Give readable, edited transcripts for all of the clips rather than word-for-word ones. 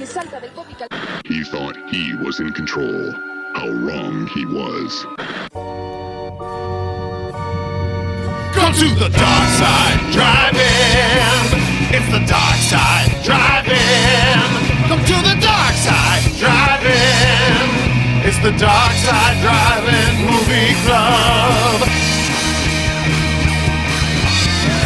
He thought he was in control. How wrong he was. Come to the dark side driving. It's the dark side driving. Come to the dark side driving. It's the dark side driving movie club.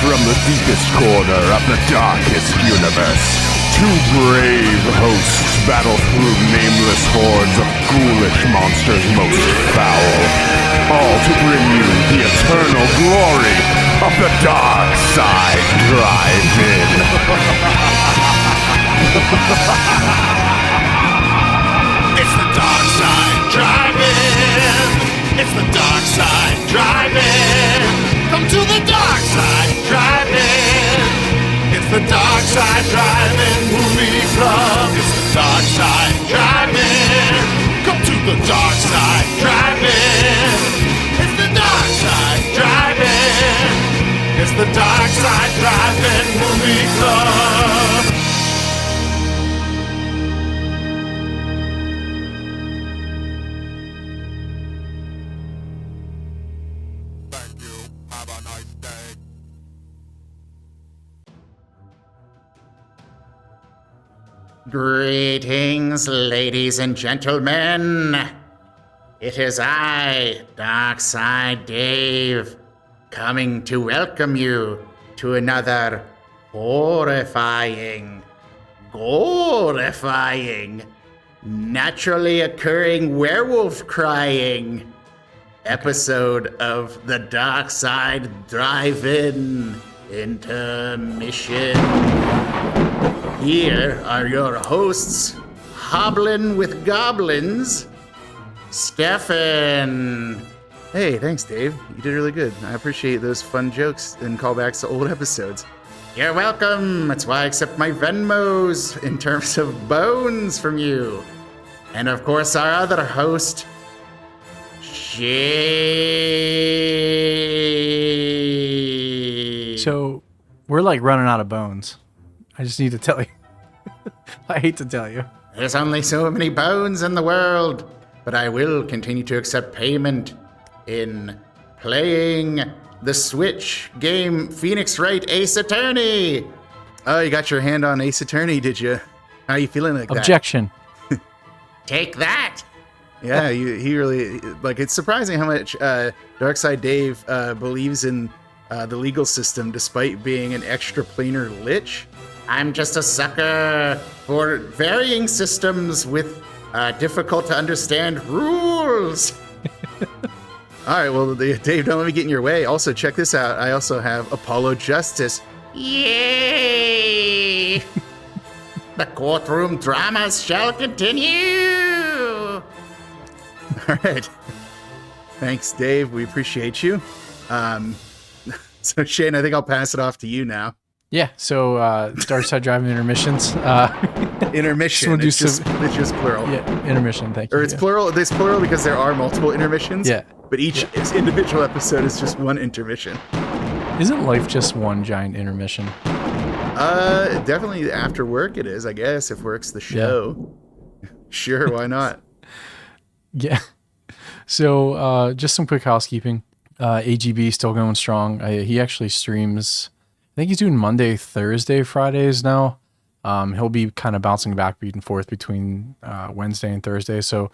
From the deepest corner of the darkest universe, two brave hosts battle through nameless hordes of ghoulish monsters most foul, all to bring you the eternal glory of the Dark Side Drive-In. It's the dark side driving. It's the dark side driving. Come to the dark side driving. It's the dark side driving movie club. It's the dark side driving. Come to the dark side driving. It's the dark side driving. It's the dark side driving movie club. Thank you. Have a nice day. Greetings, ladies and gentlemen. It is I, Darkside Dave, coming to welcome you to another horrifying, gorifying, naturally occurring werewolf crying episode of the Darkside Drive-In Intermission. Here are your hosts, Hoblin with Goblins, Stefan. Hey, thanks, Dave. You did really good. I appreciate those fun jokes and callbacks to old episodes. You're welcome. That's why I accept my Venmos in terms of bones from you. And of course, our other host, Shay. So we're like running out of bones. I just need to tell you. I hate to tell you. There's only so many bones in the world, but I will continue to accept payment in playing the Switch game Phoenix Wright Ace Attorney. Oh, you got your hand on Ace Attorney, did you? How are you feeling like Objection. that? Take that. Yeah, he really, like, it's surprising how much Darkside Dave believes in the legal system despite being an extra planar lich. I'm just a sucker for varying systems with difficult to understand rules. All right, well, Dave, don't let me get in your way. Also, check this out. I also have Apollo Justice. Yay! The courtroom dramas shall continue. All right. Thanks, Dave. We appreciate you. So, Shane, I think I'll pass it off to you now. Yeah, so Dark Side Driving Intermissions. Intermission. It's just plural. Yeah, intermission, thank you. Or it's plural. It's plural because there are multiple intermissions. Yeah. But each individual episode is just one intermission. Isn't life just one giant intermission? Definitely after work it is, I guess, if work's the show. Yeah. Sure, why not? Yeah. So just some quick housekeeping. AGB still going strong. He actually streams, I think he's doing Monday, Thursday, Fridays now. He'll be kind of bouncing back and forth between Wednesday and Thursday. So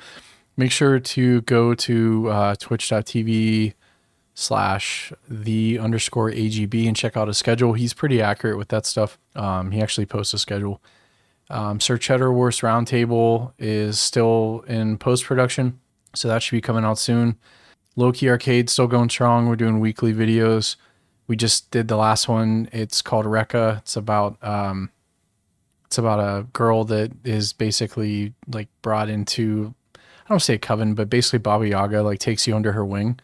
make sure to go to twitch.tv/the_AGB and check out his schedule. He's pretty accurate with that stuff. He actually posts a schedule. Sir Cheddar Worst Roundtable is still in post-production, so that should be coming out soon. Low-Key Arcade still going strong. We're doing weekly videos. We just did the last one. It's called Rekka. It's about a girl that is basically like brought into, I don't say a coven, but basically Baba Yaga like takes you under her wing,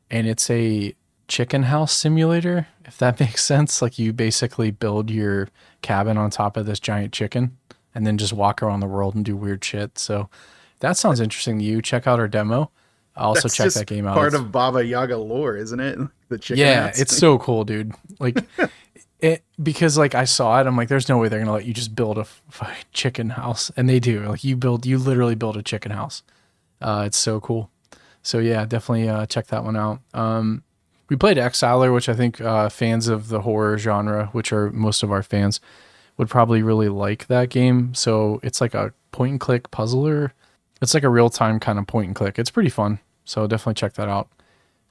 and it's a chicken house simulator, if that makes sense. Like you basically build your cabin on top of this giant chicken and then just walk around the world and do weird shit. So if that sounds interesting to you, check out our demo. Also check that game out. Part of Baba Yaga lore, isn't it? The chicken Yeah, house it's thing. so cool, dude. Like Because like I saw it, I'm like, there's no way they're gonna let you just build a chicken house, and they do. Like you literally build a chicken house. It's so cool. So yeah, definitely check that one out. We played Exiler, which I think fans of the horror genre, which are most of our fans, would probably really like that game. So it's like a point and click puzzler. It's like a real time kind of point and click. It's pretty fun. So definitely check that out.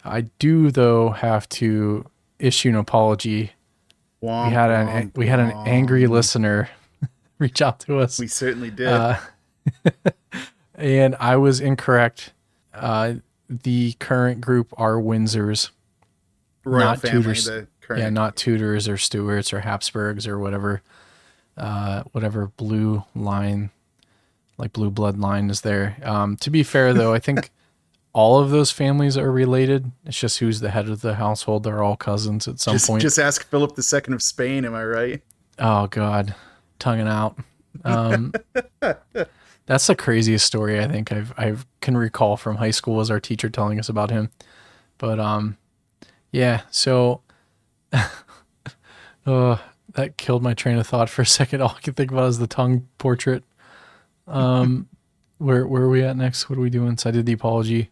I do though have to issue an apology. We had an angry listener reach out to us. We certainly did. And I was incorrect. The current group are Windsors. Royal not family, Tudors. the current. Yeah, not Tudors or Stuarts or Habsburgs or whatever blue line, like blue bloodline is there. To be fair though, I think all of those families are related. It's just who's the head of the household. They're all cousins at some point. Just ask Philip II of Spain, am I right? Oh God, tonguing out. That's the craziest story I think I can recall from high school, was our teacher telling us about him. But yeah, so that killed my train of thought for a second. All I could think about is the tongue portrait. Where are we at next? What are we doing? So I did the apology.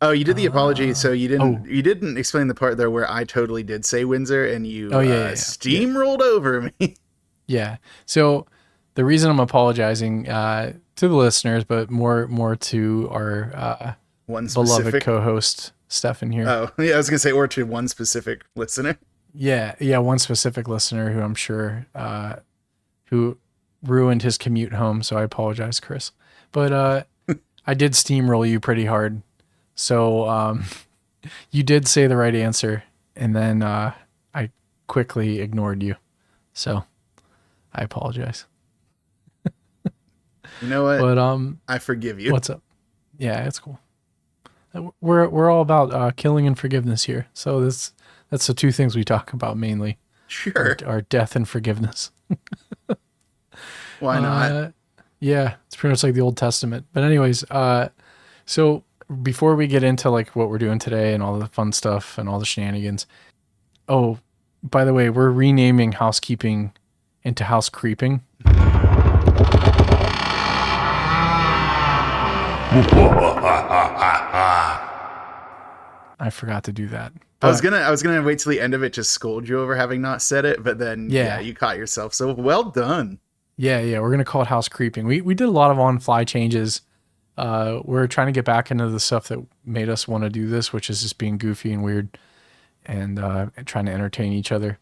Oh, you did the apology, so you didn't explain the part there where I totally did say Windsor and you steamrolled over me. Yeah. So the reason I'm apologizing to the listeners, but more to our beloved co-host Stefan here. Oh, yeah, I was gonna say, or to one specific listener. Yeah, one specific listener who I'm sure who ruined his commute home. So I apologize, Chris. But I did steamroll you pretty hard. So you did say the right answer, and then I quickly ignored you. So I apologize. You know what? But I forgive you. What's up? Yeah, it's cool. We're all about killing and forgiveness here. So that's the two things we talk about mainly. Sure. Our death and forgiveness. Why not? Yeah, it's pretty much like the Old Testament. But anyways, so before we get into like what we're doing today and all the fun stuff and all the shenanigans. Oh, by the way, we're renaming housekeeping into house creeping. I forgot to do that. I was gonna wait till the end of it to scold you over having not said it, but then yeah you caught yourself. So well done. Yeah, we're gonna call it house creeping. We did a lot of on-fly changes. We're trying to get back into the stuff that made us want to do this, which is just being goofy and weird and trying to entertain each other.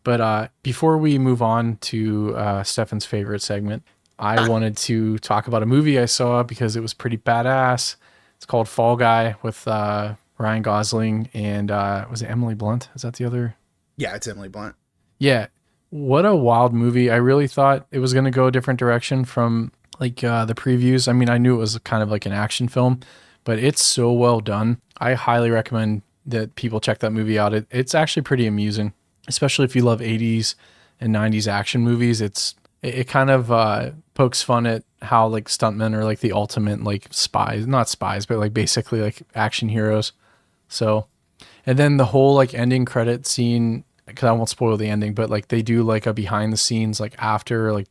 But before we move on to Stefan's favorite segment, I wanted to talk about a movie I saw because it was pretty badass. It's called Fall Guy with Ryan Gosling and was it Emily Blunt? Is that the other? Yeah, it's Emily Blunt. Yeah. What a wild movie. I really thought it was going to go a different direction from like the previews. I mean, I knew it was kind of like an action film, but it's so well done. I highly recommend that people check that movie out. It's actually pretty amusing, especially if you love 80s and 90s action movies. It kind of pokes fun at how like stuntmen are like the ultimate like spies, not spies, but like basically like action heroes. So, and then the whole like ending credit scene, because I won't spoil the ending, but like they do like a behind the scenes like after like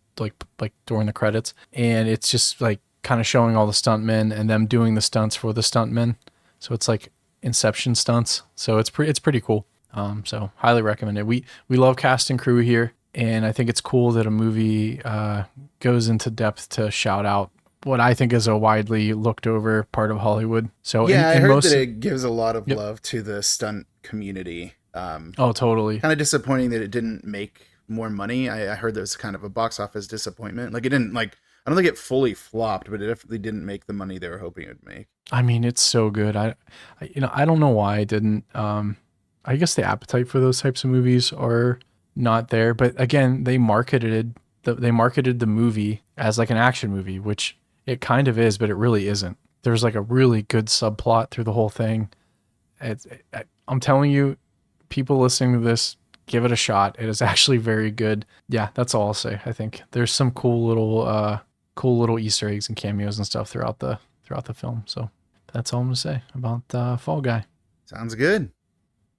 during the credits, and it's just like kind of showing all the stuntmen and them doing the stunts for the stuntmen. So it's like Inception stunts. So it's pretty cool. So highly recommend it. We love cast and crew here, and I think it's cool that a movie goes into depth to shout out what I think is a widely looked over part of Hollywood. So yeah, I heard that it gives a lot of love to the stunt community. Oh, totally. Kind of disappointing that it didn't make more money. I heard there was kind of a box office disappointment. Like it didn't I don't think it fully flopped, but it definitely didn't make the money they were hoping it would make. I mean, it's so good. I don't know why it didn't. I guess the appetite for those types of movies are not there. But again, they marketed the movie as like an action movie, which it kind of is, but it really isn't. There's like a really good subplot through the whole thing. I'm telling you, people listening to this, give it a shot. It is actually very good. Yeah, that's all I'll say. I think there's some cool little Easter eggs and cameos and stuff throughout the film. So that's all I'm gonna say about Fall Guy. Sounds good.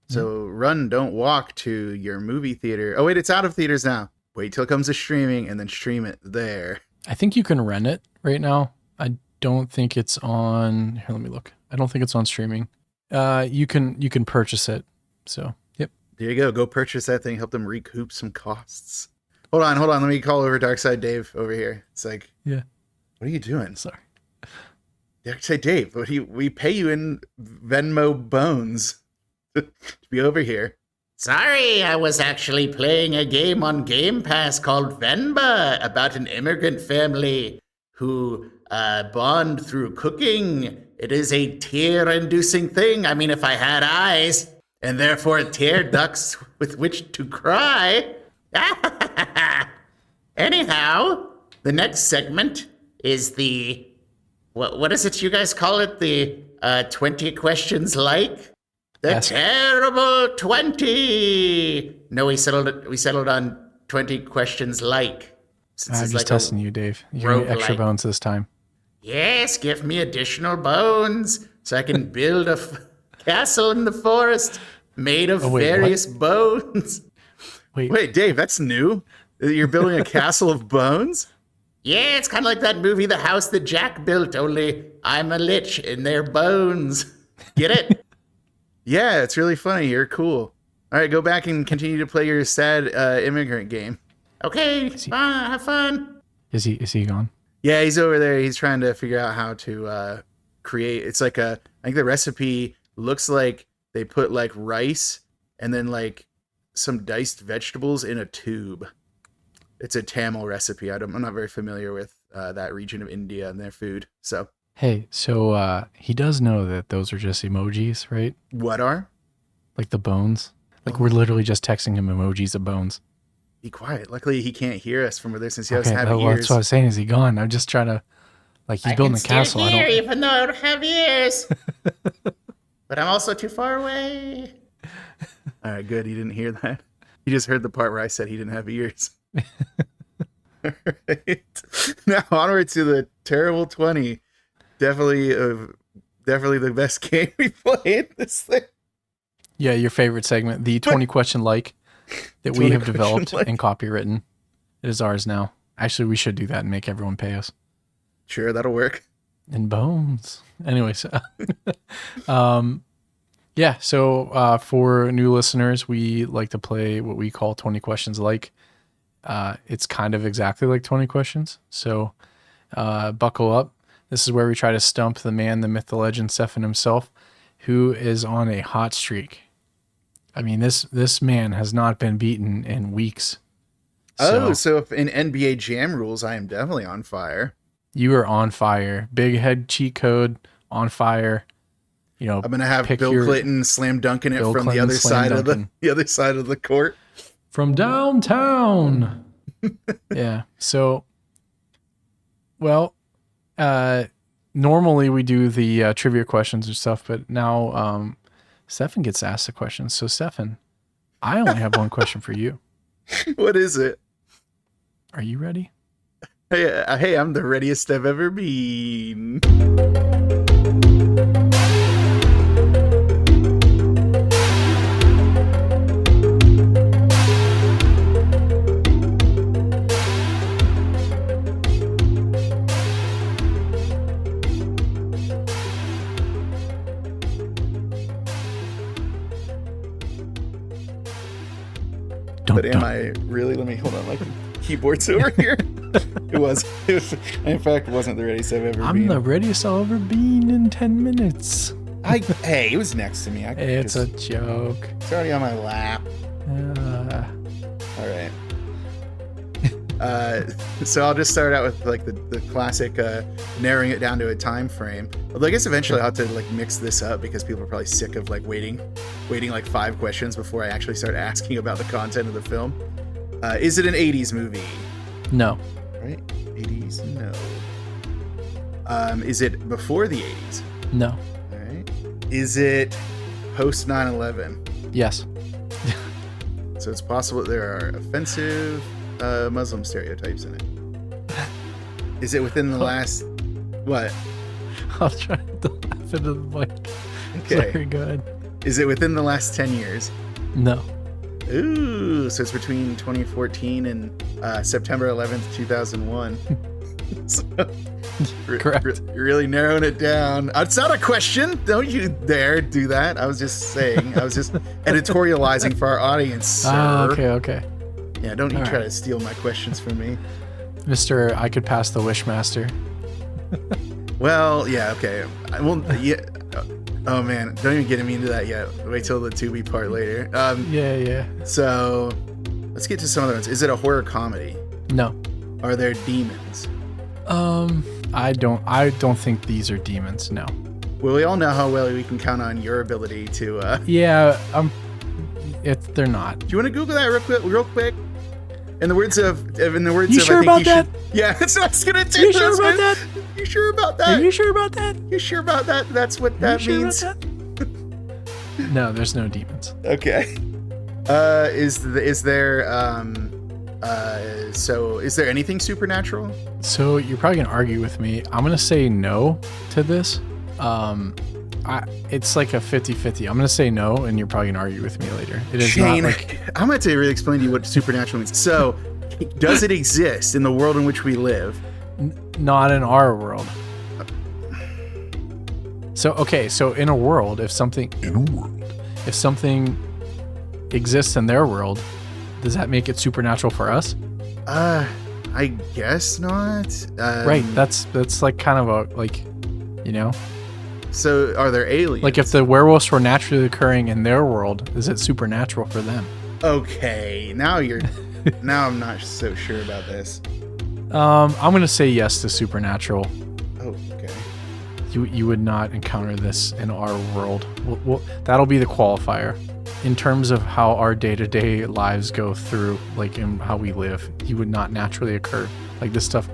So run, don't walk to your movie theater. Oh, wait, it's out of theaters now. Wait till it comes to streaming and then stream it there. I think you can rent it right now. I don't think it's on. Here, let me look. I don't think it's on streaming. You can purchase it. So, yep. There you go. Go purchase that thing. Help them recoup some costs. Hold on. Let me call over Darkside Dave over here. It's like, yeah. What are you doing? Sorry. Darkside Dave, we pay you in Venmo bones to be over here. Sorry, I was actually playing a game on Game Pass called Venba about an immigrant family who bond through cooking. It is a tear-inducing thing. I mean, if I had eyes, and therefore tear ducts with which to cry. Anyhow, the next segment is the... What is it you guys call it? The 20 questions like? The Yes. terrible 20. No, we settled on 20 questions like. Since I'm it's just like testing you, Dave. You get extra roguelike. bones this time. Yes, give me additional bones so I can build a castle in the forest made of wait, various bones. Wait, Dave, that's new? You're building a castle of bones? Yeah, it's kind of like that movie, The House That Jack Built, only I'm a lich and they're bones. Get it? Yeah, it's really funny. You're cool. All right, go back and continue to play your sad immigrant game. Okay, have fun. Is he gone? Yeah, he's over there. He's trying to figure out how to create. It's like I think the recipe looks like they put like rice and then like some diced vegetables in a tube. It's a Tamil recipe. I'm not very familiar with that region of India and their food. So Hey, so he does know that those are just emojis, right? what are? Like the bones. Like we're literally just texting him emojis of bones. Be quiet. Luckily, he can't hear us from there since he Okay, doesn't have well, ears. that's what I was saying. Is he gone? I'm just trying to, like, he's building a castle. I can still hear even though I don't have ears. But I'm also too far away. All right, good. He didn't hear that. He just heard the part where I said he didn't have ears. All right. Now onward to the terrible 20. Definitely the best game we played this thing. Yeah, your favorite segment, the 20 question like that we 20 have question developed like. and copywritten. It is ours now. Actually, we should do that and make everyone pay us Sure, that'll work. in bones. Anyways, yeah. So for new listeners, we like to play what we call 20 questions like. It's kind of exactly like 20 questions. So buckle up. This is where we try to stump the man, the myth, the legend, Stefan himself, who is on a hot streak. I mean, this man has not been beaten in weeks. So if in NBA Jam rules, I am definitely on fire. You are on fire. Big head cheat code on fire. You know, I'm gonna have pick Bill your- Clinton slam dunking it Bill from the Clinton other slam side dunking. of the other side of the court. from downtown. Yeah. So, well, normally we do the trivia questions and stuff, but now Stefan gets asked the questions. So, Stefan, I only have one question for you. What is it? Are you ready? Hey, I'm the readiest I've ever been. But am I really? Let me hold on. Like keyboard's over here. It was. In fact, wasn't the readiest I've ever I'm been. the readiest I've ever been in 10 minutes. Hey, it was next to me. It's a joke. It's already on my lap. All right. So I'll just start out with like the classic narrowing it down to a time frame. Although I guess eventually I'll have to like mix this up because people are probably sick of like waiting like 5 questions before I actually start asking about the content of the film. Is it an 80s movie? No. Right? 80s? No. Is it before the 80s? No. All right. Is it post 9/11? Yes. So it's possible that there are offensive Muslim stereotypes in it. Is it within the last... What? I'll try to laugh into the mic. Okay. Sorry, go ahead. Is it within the last 10 years? No. Ooh, so it's between 2014 and September 11th, 2001. So, Correct. Really narrowing it down. It's not a question. Don't you dare do that. I was just saying. I was just editorializing for our audience, sir. Oh, okay. Yeah, don't you All try right. to steal my questions from me. Mr. I could pass the Wishmaster. Well, yeah, okay. I won't. Yeah. Oh man, don't even get me into that yet. Wait till the Tubi part later. Yeah. So let's get to some other ones. Is it a horror comedy? No. Are there demons? I don't think these are demons. No. Well, we all know how well we can count on your ability to. Yeah. They're not. Do you want to Google that real quick? In the words of, You sure about that? Yeah, that's what I was gonna do. You sure about that? You sure about that? Are you sure about that? You sure about that? That's what that means. No, there's no demons. Okay. Is there anything supernatural? So you're probably gonna argue with me. I'm gonna say no to this. It's like a 50-50. I'm gonna say no, and you're probably gonna argue with me later. It is Shane, not like I'm going to really explain to you what supernatural means. So, does it exist in the world in which we live? not in our world. So in a world, if something exists in their world, does that make it supernatural for us? I guess not. Right. That's like kind of a, like, you know. So are there aliens? Like if the werewolves were naturally occurring in their world, is it supernatural for them? Okay, now I'm not so sure about this. I'm gonna say yes to supernatural. Oh, okay. You would not encounter this in our world. Well, that'll be the qualifier. In terms of how our day-to-day lives go through, like in how we live, you would not naturally occur. Like this stuff,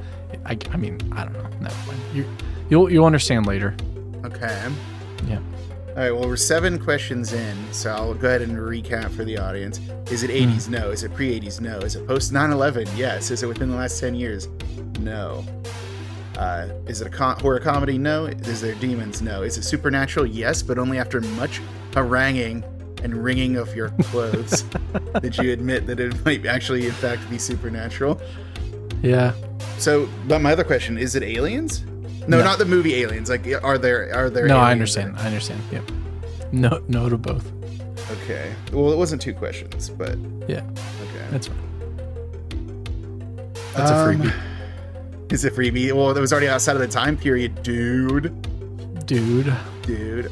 I mean, I don't know. Never mind. You'll understand later. Okay. Yeah. All right, well, we're 7 questions in, so I'll go ahead and recap for the audience. Is it 80s? No. Is it pre-80s? No. Is it post 9/11? Yes. Is it within the last 10 years? No. Is it a horror comedy? No. Is there demons? No. Is it supernatural? Yes, but only after much haranguing and wringing of your clothes did you admit that it might actually, in fact, be supernatural. Yeah. So, but my other question, is it aliens? No, not the movie Aliens. Like, are there No, aliens? I understand. Yep. No to both. Okay. Well, it wasn't 2 questions, but Yeah. okay. That's fine. That's a freebie. Is it freebie? Well, it was already outside of the time period, dude.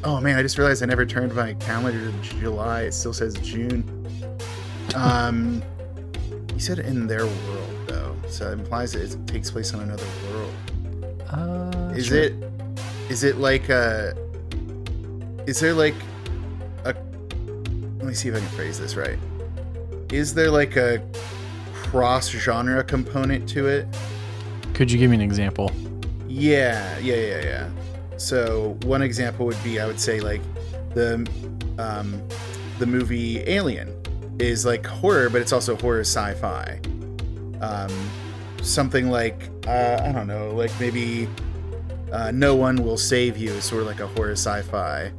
Oh man, I just realized I never turned my calendar to July. It still says June. You said in their world though, so it implies that it takes place on another world. Is sure. it like is there like a, let me see if I can phrase this right. Is there like a cross-genre component to it? Could you give me an example? Yeah. So one example would be, I would say, like the movie Alien is like horror, but it's also horror sci-fi. Something like I don't know, like maybe No One Will Save You is sort of like a horror sci-fi.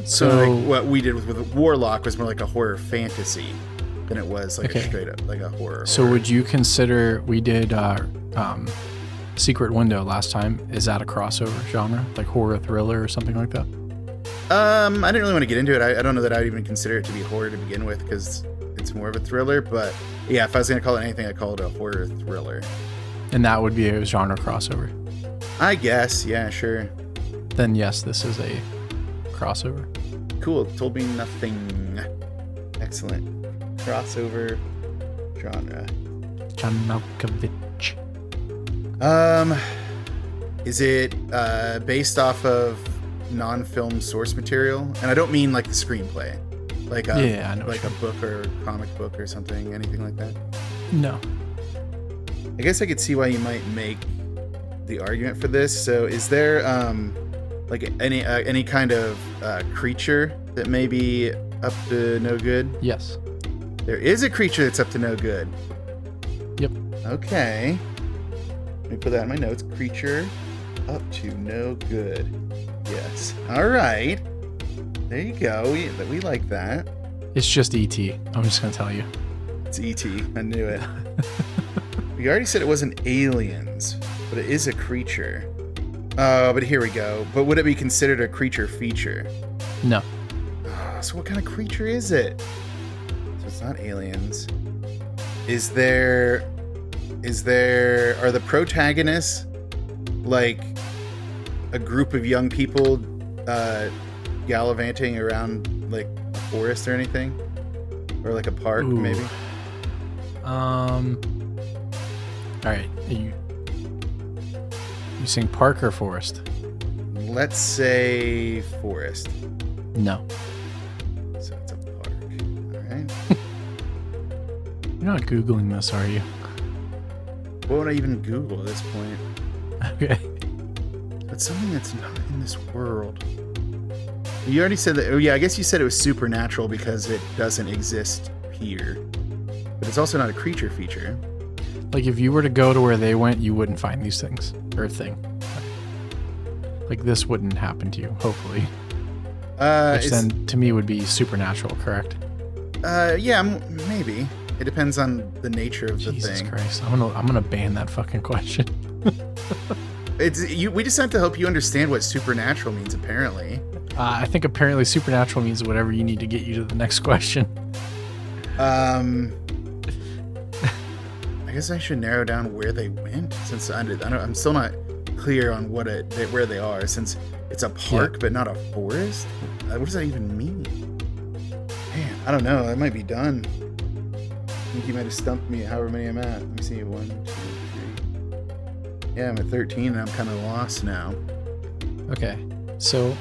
So like what we did with Warlock was more like a horror fantasy than it was like a straight up like a horror. So would you consider, we did Secret Window last time, is that a crossover genre, like horror thriller or something like that? I didn't really want to get into it. I don't know that I would even consider it to be horror to begin with, because it's more of a thriller. But yeah, if I was going to call it anything, I'd call it a horror thriller. And that would be a genre crossover? I guess, yeah, sure. Then yes, this is a crossover. Cool, told me nothing. Excellent. Crossover genre. John Malkovich. Is it based off of non-film source material? And I don't mean like the screenplay, like a book or comic book or something, anything like that. No. I guess I could see why you might make the argument for this. So, is there like any kind of creature that may be up to no good? Yes. There is a creature that's up to no good. Yep. Okay. Let me put that in my notes. Creature up to no good. Yes. All right. There you go. We like that. It's just E.T. I'm just gonna tell you. It's E.T. I knew it. We already said it wasn't aliens, but it is a creature. But here we go. But would it be considered a creature feature? No. So what kind of creature is it? So it's not aliens. Are the protagonists like a group of young people gallivanting around like a forest or anything? Or like a park, Ooh. maybe? All right. You saying park or forest? Let's say forest. No. So it's a park. All right. You're not Googling this, are you? What would I even Google at this point? Okay. It's something that's not in this world. You already said that. Oh, yeah, I guess you said it was supernatural because it doesn't exist here. But it's also not a creature feature. Like if you were to go to where they went, you wouldn't find these things or thing. Like this wouldn't happen to you, hopefully. Which then to me would be supernatural, correct? Yeah, maybe. It depends on the nature of the Jesus thing. Christ, I'm gonna ban that fucking question. We just have to help you understand what supernatural means. Apparently, I think apparently supernatural means whatever you need to get you to the next question. I guess I should narrow down where they went, since I'm still not clear on where they are. Since it's a park but not a forest. What does that even mean? Man, I don't know. I might be done. I think you might have stumped me. However many I'm at. Let me see. 1, 2, 3. Yeah, I'm at 13, and I'm kind of lost now. Okay, so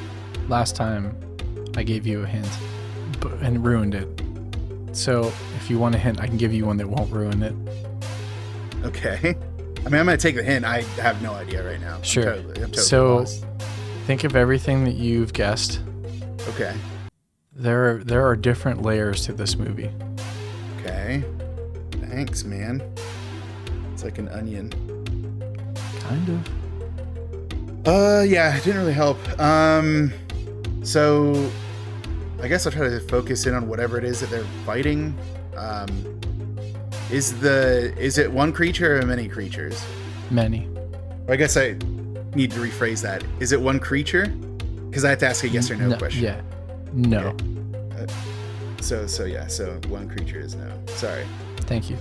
last time I gave you a hint, and ruined it. So if you want a hint, I can give you one that won't ruin it. Okay. I mean, I'm going to take the hint. I have no idea right now. Sure. I'm totally so lost. Think of everything that you've guessed. Okay. There are different layers to this movie. Okay. Thanks, man. It's like an onion. Kind of. Yeah, it didn't really help. So I guess I'll try to focus in on whatever it is that they're fighting. Is it one creature or many creatures? Many. Or I guess I need to rephrase that. Is it one creature? Because I have to ask a yes or no question. Yeah. No. Okay. So one creature is no. Sorry. Thank you.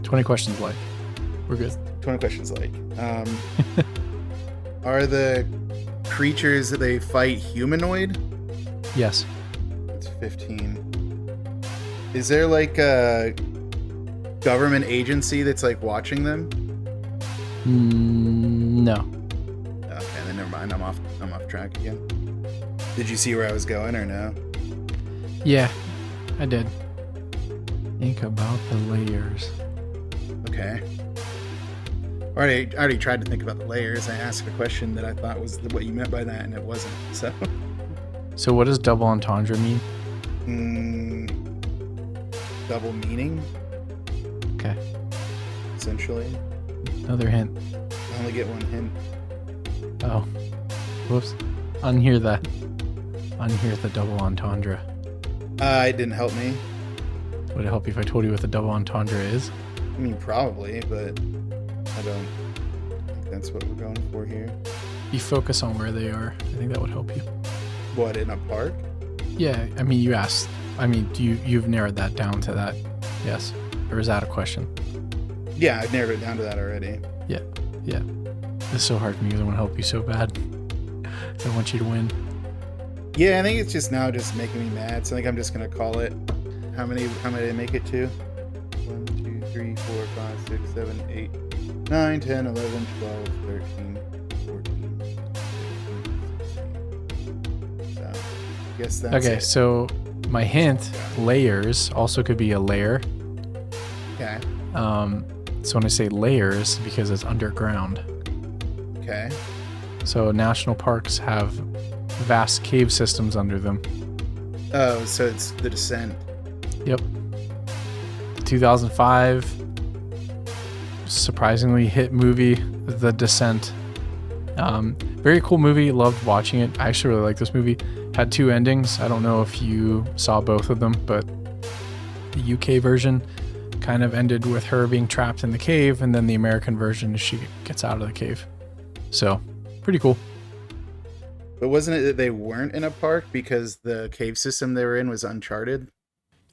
20 questions like. We're good. 20 questions like. Are the creatures that they fight humanoid? Yes. It's 15. Is there like a government agency that's like watching them? No. Okay, then never mind. I'm off track again. Did you see where I was going or no? Yeah, I did. Think about the layers. Okay. I already tried to think about the layers. I asked a question that I thought was what you meant by that, and it wasn't. So what does double entendre mean? Double meaning, Okay. essentially. Another hint. I only get one hint. Oh. Whoops. Unhear that. Unhear the double entendre. It didn't help me. Would it help you if I told you what the double entendre is? I mean, probably, but I don't think that's what we're going for here. You focus on where they are. I think that would help you. What, in a park? Yeah, I mean, you asked. I mean, you've narrowed that down to that. Yes. Or is that a question? Yeah, I narrowed it down to that already. Yeah. It's so hard for me because I want to help you so bad. So I want you to win. Yeah, I think it's just making me mad. So I think I'm just gonna call it. How many did I make it to? 1, 2, 3, 4, 5, 6, 7, 8, 9, 10, 11, 12, 13, 14, 15, 16. So I guess that's Okay, it. so my hint, layers, also could be a layer. Okay. So when I say layers, because it's underground. Okay. So national parks have vast cave systems under them. Oh, so it's The Descent. Yep. The 2005 surprisingly hit movie, The Descent. Very cool movie. Loved watching it. I actually really like this movie. had two endings. I don't know if you saw both of them, but the UK version kind of ended with her being trapped in the cave, and then the American version is she gets out of the cave. So, pretty cool. But wasn't it that they weren't in a park because the cave system they were in was uncharted?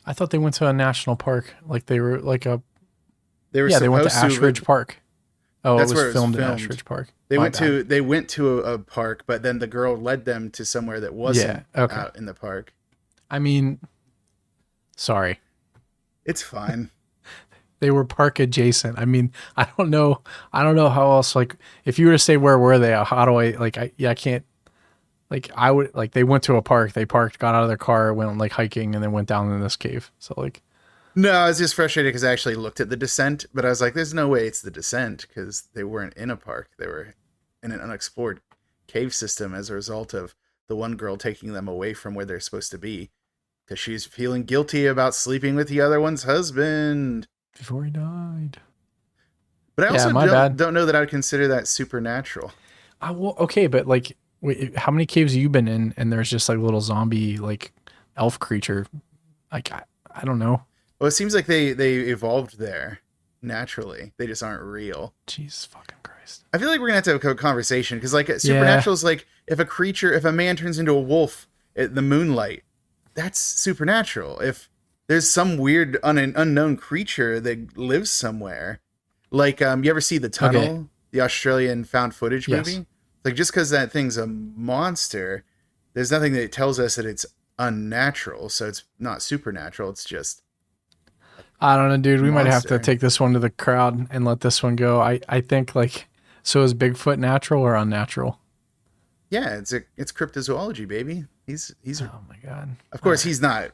I thought they went to a national park. Like they were like a... They were yeah, they went to supposed Ash Ridge Park. Oh, That's it where was it was filmed in filmed. Ash Ridge Park. They My went bad. to a park, but then the girl led them to somewhere that wasn't out in the park. I mean, sorry. It's fine. They were park adjacent. I mean, I don't know how else, like, if you were to say where were they, how do I, like, I can't, like, I would, like, they went to a park, they parked, got out of their car, went like hiking, and then went down in this cave. So, like, No, I was just frustrated because I actually looked at the descent, but I was like, there's no way it's the descent because they weren't in a park. They were in an unexplored cave system as a result of the one girl taking them away from where they're supposed to be because she's feeling guilty about sleeping with the other one's husband. before he died. But I Yeah, also my bad. don't know that I would consider that supernatural. Well, okay, but like, wait, how many caves have you been in? And there's just like little zombie, like elf creature. Like, I don't know. Well, it seems like they evolved there naturally. They just aren't real. Jesus fucking Christ. I feel like we're gonna have to have a conversation because like supernatural is like if a man turns into a wolf at the moonlight, that's supernatural. If there's some weird unknown creature that lives somewhere, like you ever see The Tunnel, the Australian found footage movie? Like just because that thing's a monster, there's nothing that tells us that it's unnatural. So it's not supernatural. It's just I don't know, dude. We might have to monster. take this one to the crowd and let this one go. I think like, so is Bigfoot natural or unnatural? yeah, it's cryptozoology, baby. He's Oh my God. of course he's not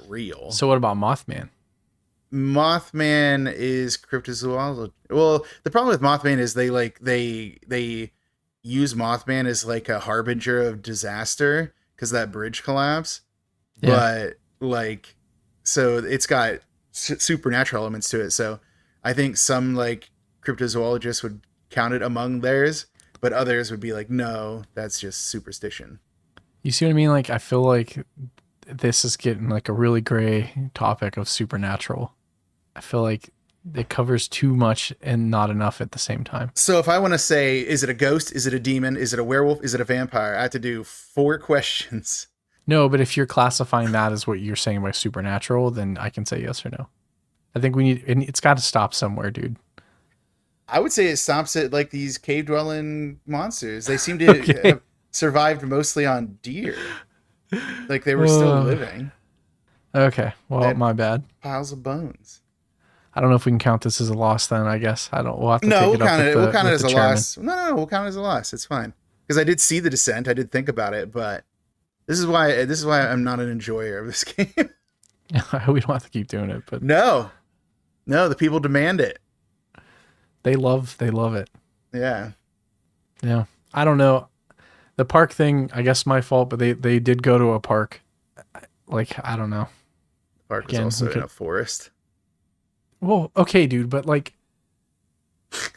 real. So what about Mothman? Mothman is cryptozoology. Well, the problem with Mothman is they use Mothman as like a harbinger of disaster because that bridge collapse. Yeah. But like, so it's got supernatural elements to it. So I think some like cryptozoologists would count it among theirs, but others would be like, no, that's just superstition. You see what I mean? Like, I feel like this is getting like a really gray topic of supernatural. I feel like it covers too much and not enough at the same time. So if I want to say, is it a ghost? Is it a demon? Is it a werewolf? Is it a vampire? I have to do 4 questions. No, but if you're classifying that as what you're saying by supernatural, then I can say yes or no. I think it's got to stop somewhere, dude. I would say it stops at like these cave dwelling monsters. They seem to have survived mostly on deer. Like they were still living. Okay. Well, They had my bad. piles of bones. I don't know if we can count this as a loss then, I guess. We'll have to No, take we'll it up count with it. the, We'll count it with as the a chairman. loss. No, we'll count it as a loss. It's fine. Because I did see The Descent. I did think about it, but this is why I'm not an enjoyer of this game. We don't have to keep doing it, but No, the people demand it. they love it. Yeah. Yeah. I don't know. The park thing, I guess my fault, but they did go to a park. Like, I don't know. The park was Again, also we in could- a forest. Well, okay, dude, but like,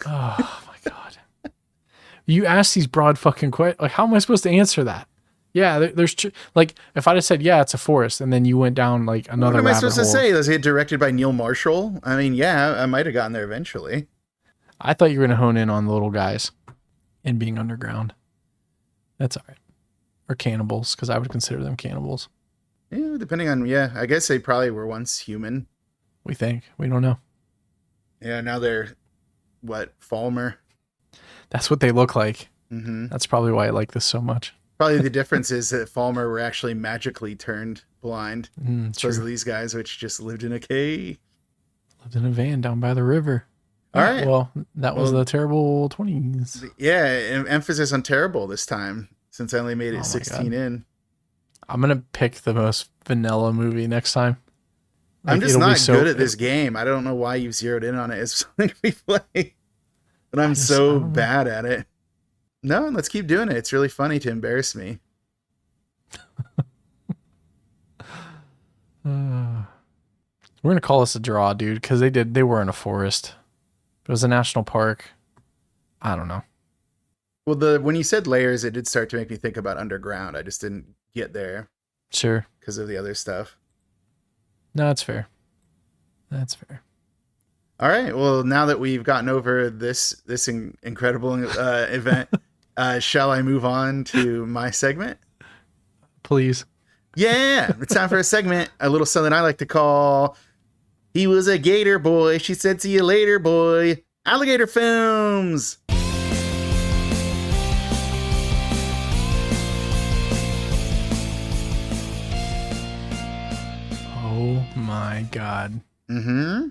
oh my God. You asked these broad fucking questions. Like, how am I supposed to answer that? Yeah, there's like, if I'd have said, yeah, it's a forest, and then you went down like another What am I rabbit supposed to hole. say? Was it directed by Neil Marshall? I mean, yeah, I might have gotten there eventually. I thought you were going to hone in on the little guys and being underground. That's all right. Or cannibals, because I would consider them cannibals. Yeah, depending on, I guess they probably were once human. We think. We don't know. Yeah, now they're, Falmer? That's what they look like. Mm-hmm. That's probably why I like this so much. Probably the difference is that Falmer were actually magically turned blind. Because True. of these guys, which just lived in a cave. Lived in a van down by the river. All right. Well, that was the terrible 20s. Yeah, emphasis on terrible this time, since I only made it my 16 God. in. I'm going to pick the most vanilla movie next time. I'm just it'll be not so- good at this game. I don't know why you've zeroed in on it as something we play. But I'm so I don't know. bad at it. No, let's keep doing it. It's really funny to embarrass me. We're going to call this a draw, dude, because they were in a forest. It was a national park. I don't know. Well, when you said layers, it did start to make me think about underground. I just didn't get there Sure. because of the other stuff. No, that's fair. That's fair. All right. Well, now that we've gotten over this incredible event, shall I move on to my segment? Please. Yeah, it's time for a segment, a little something I like to call "He Was a Gator Boy, She Said See You Later Boy." Alligator films. Oh my God. Mm-hmm.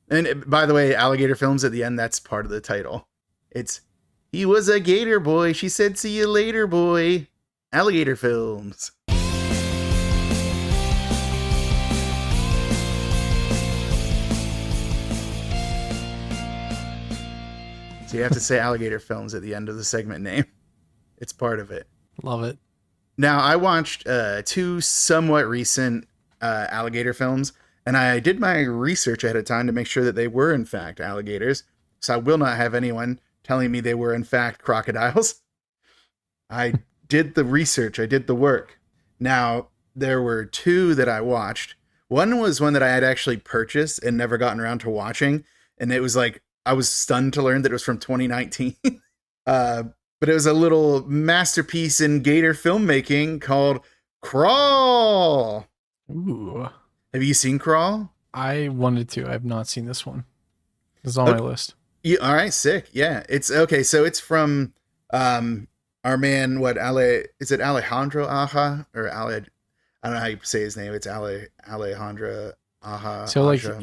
And by the way, alligator films at the end, that's part of the title. It's "He was a gator boy, she said see you later boy." Alligator films. So you have to say alligator films at the end of the segment name. It's part of it. Love it. Now, I watched 2 somewhat recent alligator films, and I did my research ahead of time to make sure that they were, in fact, alligators. So I will not have anyone telling me they were, in fact, crocodiles. I did the research. I did the work. Now, there were 2 that I watched. One was one that I had actually purchased and never gotten around to watching. And it was like, I was stunned to learn that it was from 2019. But it was a little masterpiece in gator filmmaking called Crawl. Ooh. Have you seen Crawl? I wanted to. I have not seen this one. This is on my list. Yeah, all right, sick. Yeah, it's okay. So it's from our man. Is it Alejandro Aja or Ale? I don't know how you say his name. It's Alejandro Aja. So like Aja.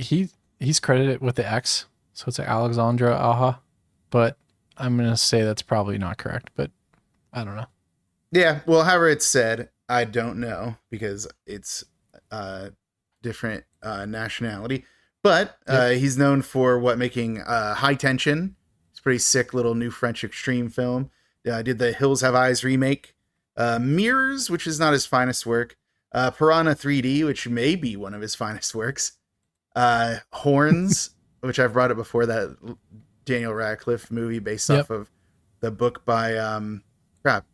he's credited with the X, so it's Alexandra Aja, but I'm gonna say that's probably not correct. But I don't know. Yeah, well, however it's said, I don't know because it's different nationality. But he's known for making High Tension. It's a pretty sick little new French extreme film. Did the Hills Have Eyes remake. Mirrors, which is not his finest work. Piranha 3D, which may be one of his finest works. Horns, which I've brought up before, that Daniel Radcliffe movie based off of the book by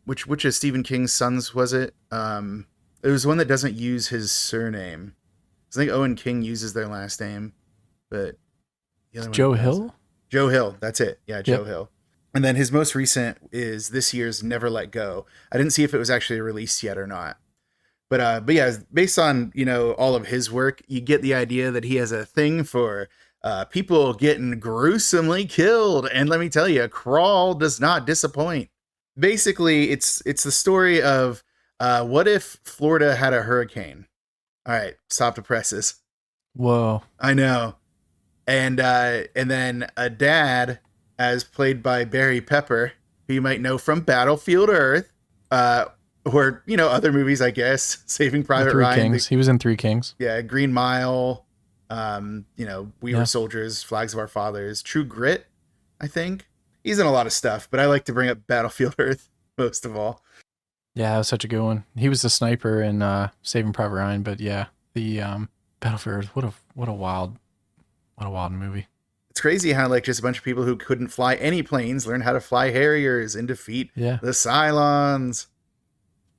which of Stephen King's sons was it? It was one that doesn't use his surname. I think Owen King uses their last name, but the other one Joe doesn't. Hill? Joe Hill, that's it. Yeah, Joe Hill. And then his most recent is this year's Never Let Go. I didn't see if it was actually released yet or not. But yeah, based on, all of his work, you get the idea that he has a thing for people getting gruesomely killed. And let me tell you, Crawl does not disappoint. Basically, it's the story of what if Florida had a hurricane? All right, stop the presses. Whoa. I know. And then a dad, as played by Barry Pepper, who you might know from Battlefield Earth, or other movies, I guess. Saving Private Three Ryan. Kings. He was in Three Kings. Yeah, Green Mile. We Were Soldiers, Flags of Our Fathers, True Grit. I think he's in a lot of stuff, but I like to bring up Battlefield Earth most of all. Yeah, that was such a good one. He was the sniper in Saving Private Ryan, but yeah, the Battlefield Earth. What a wild movie. It's crazy how just a bunch of people who couldn't fly any planes learned how to fly Harriers and defeat the Cylons.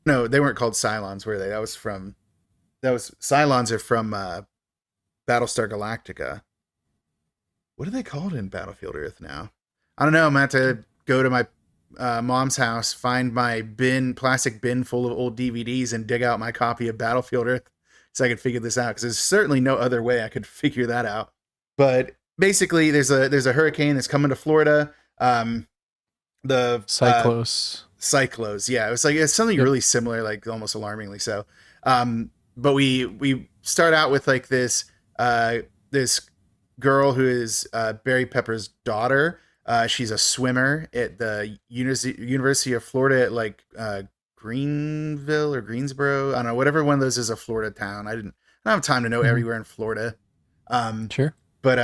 No, they weren't called Cylons, were they? Cylons are from Battlestar Galactica. What are they called in Battlefield Earth now? I don't know. I'm going to have to go to my mom's house, find my plastic bin full of old DVDs, and dig out my copy of Battlefield Earth so I could figure this out, because there's certainly no other way I could figure that out. But basically, there's a hurricane that's coming to Florida. The Cyclos, yeah, it's something really similar, almost alarmingly so. But we start out with this girl who is Barry Pepper's daughter. She's a swimmer at the University of Florida at Greenville or Greensboro. I don't know, whatever one of those is a Florida town. I don't have time to know everywhere in Florida. Sure. But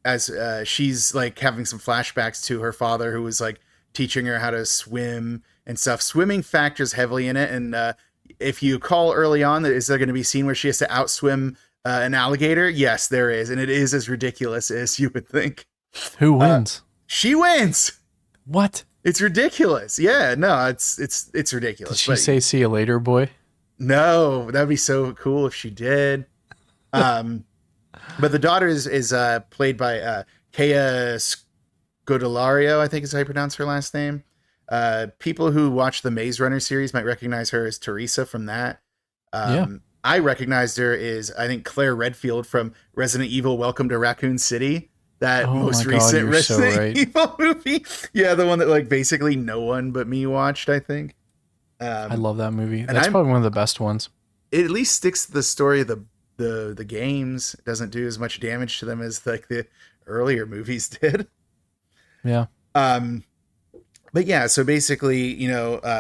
as she's having some flashbacks to her father, who was teaching her how to swim and stuff. Swimming factors heavily in it. And if you call early on, is there going to be a scene where she has to outswim an alligator? Yes, there is. And it is as ridiculous as you would think. Who wins? She wins. What? It's ridiculous. Yeah, no, it's ridiculous. Did she say "see you later, boy"? No, that'd be so cool if she did. But the daughter is played by Kea Scodelario, I think is how you pronounce her last name. People who watch the Maze Runner series might recognize her as Teresa from that. I recognized her as, I think, Claire Redfield from Resident Evil Welcome to Raccoon City. That most recent Resident Evil movie. Yeah, the one that like basically no one but me watched, I think. I love that movie. That's probably one of the best ones. It at least sticks to the story of the games. It doesn't do as much damage to them as like the earlier movies did. Yeah. But yeah, so basically,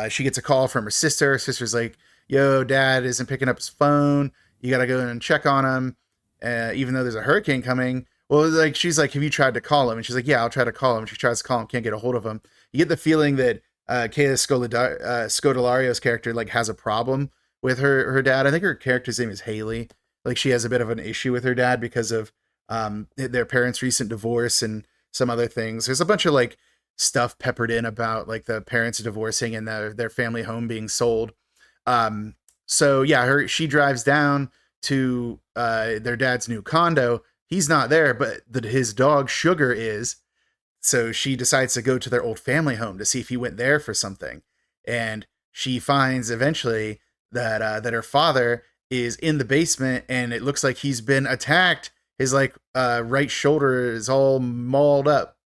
she gets a call from her sister. Her sister's like, yo, dad isn't picking up his phone. You got to go in and check on him. Even though there's a hurricane coming. Well, like, she's like, have you tried to call him? And she's like, yeah, I'll try to call him. She tries to call him, can't get a hold of him. You get the feeling that Kea Scodelario's character like has a problem with her dad. I think her character's name is Haley. Like, she has a bit of an issue with her dad because of their parents' recent divorce and some other things. There's a bunch of like stuff peppered in about like the parents divorcing and their family home being sold. So yeah, she drives down to their dad's new condo. He's not there, but his dog Sugar is. So she decides to go to their old family home to see if he went there for something. And she finds eventually that her father is in the basement, and it looks like he's been attacked. His like right shoulder is all mauled up.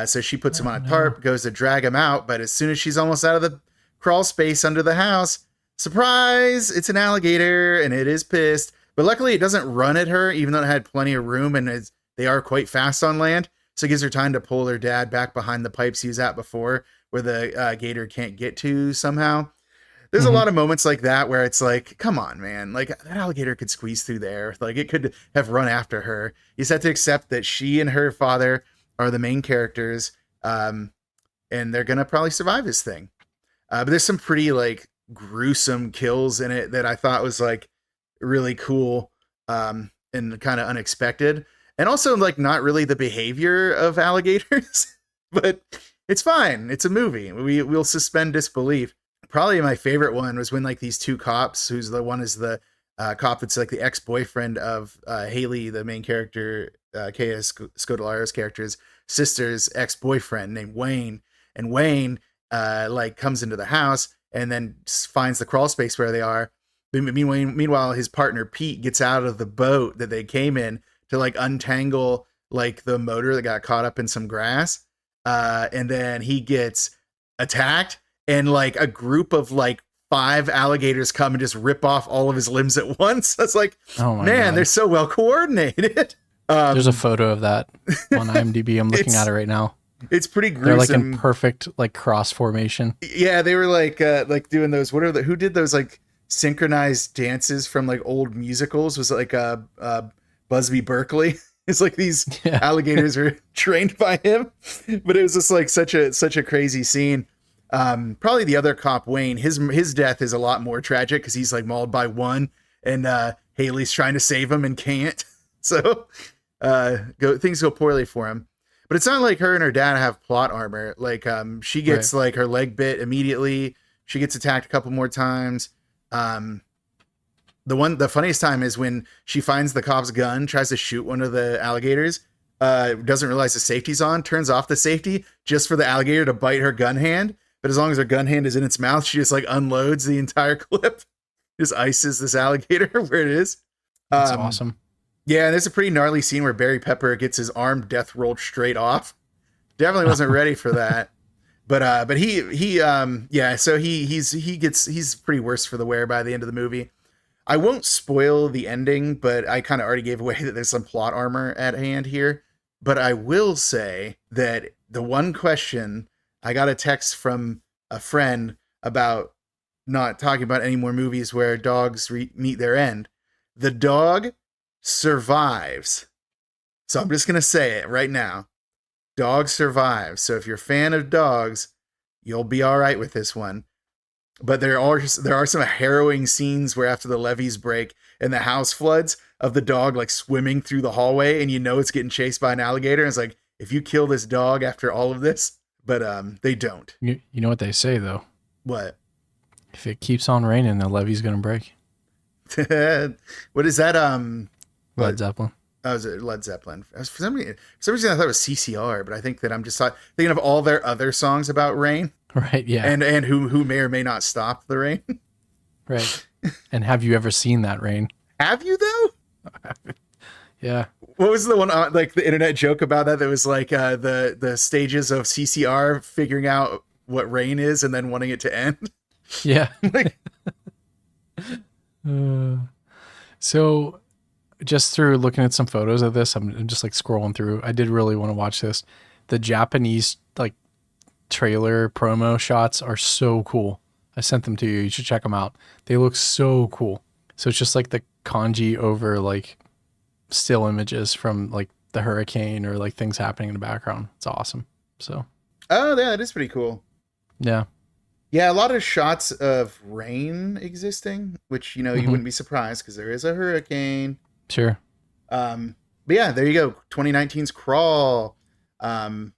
So she puts him on a tarp, goes to drag him out. But as soon as she's almost out of the crawl space under the house, surprise, it's an alligator, and it is pissed. But luckily it doesn't run at her, even though it had plenty of room, and they are quite fast on land. So it gives her time to pull her dad back behind the pipes he was at before, where the gator can't get to somehow. There's a lot of moments like that where it's like, come on, man. Like, that alligator could squeeze through there. Like, it could have run after her. You just have to accept that she and her father are the main characters, and they're going to probably survive this thing. But there's some pretty, like, gruesome kills in it that I thought was, like, really cool and kind of unexpected. And also, like, not really the behavior of alligators, but it's fine. It's a movie. We'll suspend disbelief. Probably my favorite one was when, like, these two cops, who's the one is the cop that's, like, the ex-boyfriend of Haley, the main character, Kea Scodelario's character's sister's ex-boyfriend named Wayne. And Wayne, like, comes into the house and then finds the crawl space where they are. Meanwhile, his partner Pete gets out of the boat that they came in to like untangle like the motor that got caught up in some grass. And then he gets attacked, and like a group of like 5 alligators come and just rip off all of his limbs at once. That's like, oh man, God. They're so well coordinated. There's a photo of that on IMDb. I'm looking at it right now. It's pretty gruesome. They're like in perfect like cross formation. Yeah, they were like doing those. Who did those like synchronized dances from like old musicals? Was it like Busby Berkeley? It's like these alligators are trained by him, but it was just like such a crazy scene. Probably the other cop, Wayne, his death is a lot more tragic because he's like mauled by one, and Haley's trying to save him and can't. So things go poorly for him. But it's not like her and her dad have plot armor. Like she gets like her leg bit immediately. She gets attacked a couple more times. The funniest time is when she finds the cop's gun, tries to shoot one of the alligators, doesn't realize the safety's on, turns off the safety just for the alligator to bite her gun hand. But as long as her gun hand is in its mouth, she just like unloads the entire clip, just ices this alligator where it is. That's awesome. Yeah, and there's a pretty gnarly scene where Barry Pepper gets his arm death rolled straight off. Definitely wasn't ready for that. But so he's pretty worse for the wear by the end of the movie. I won't spoil the ending, but I kind of already gave away that there's some plot armor at hand here. But I will say that the one question, I got a text from a friend about not talking about any more movies where dogs meet their end. The dog survives. So I'm just going to say it right now. Dog survives. So if you're a fan of dogs, you'll be all right with this one. But there are some harrowing scenes where after the levees break and the house floods, of the dog like swimming through the hallway, and you know it's getting chased by an alligator. And it's like, if you kill this dog after all of this, but they don't. You know what they say though? What? If it keeps on raining, the levee's gonna break. What is that? Led Zeppelin. Oh, was it Led Zeppelin? For some reason I thought it was CCR, but I think that I'm just thinking of all their other songs about rain. Right. Yeah. And who may or may not stop the rain. Right. And have you ever seen that rain? Have you though? Yeah. What was the one like the internet joke about that? That was like the stages of CCR figuring out what rain is and then wanting it to end. Yeah. Like, so just through looking at some photos of this, I'm just like scrolling through. I did really want to watch this. The Japanese like trailer promo shots are so cool. I sent them to you. You should check them out. They look so cool. So it's just like the kanji over like still images from like the hurricane or like things happening in the background. It's awesome. So. Oh yeah, that is pretty cool. Yeah. Yeah, a lot of shots of rain existing, which, you know, you wouldn't be surprised because there is a hurricane. Sure. But yeah, there you go. 2019's Crawl. Run,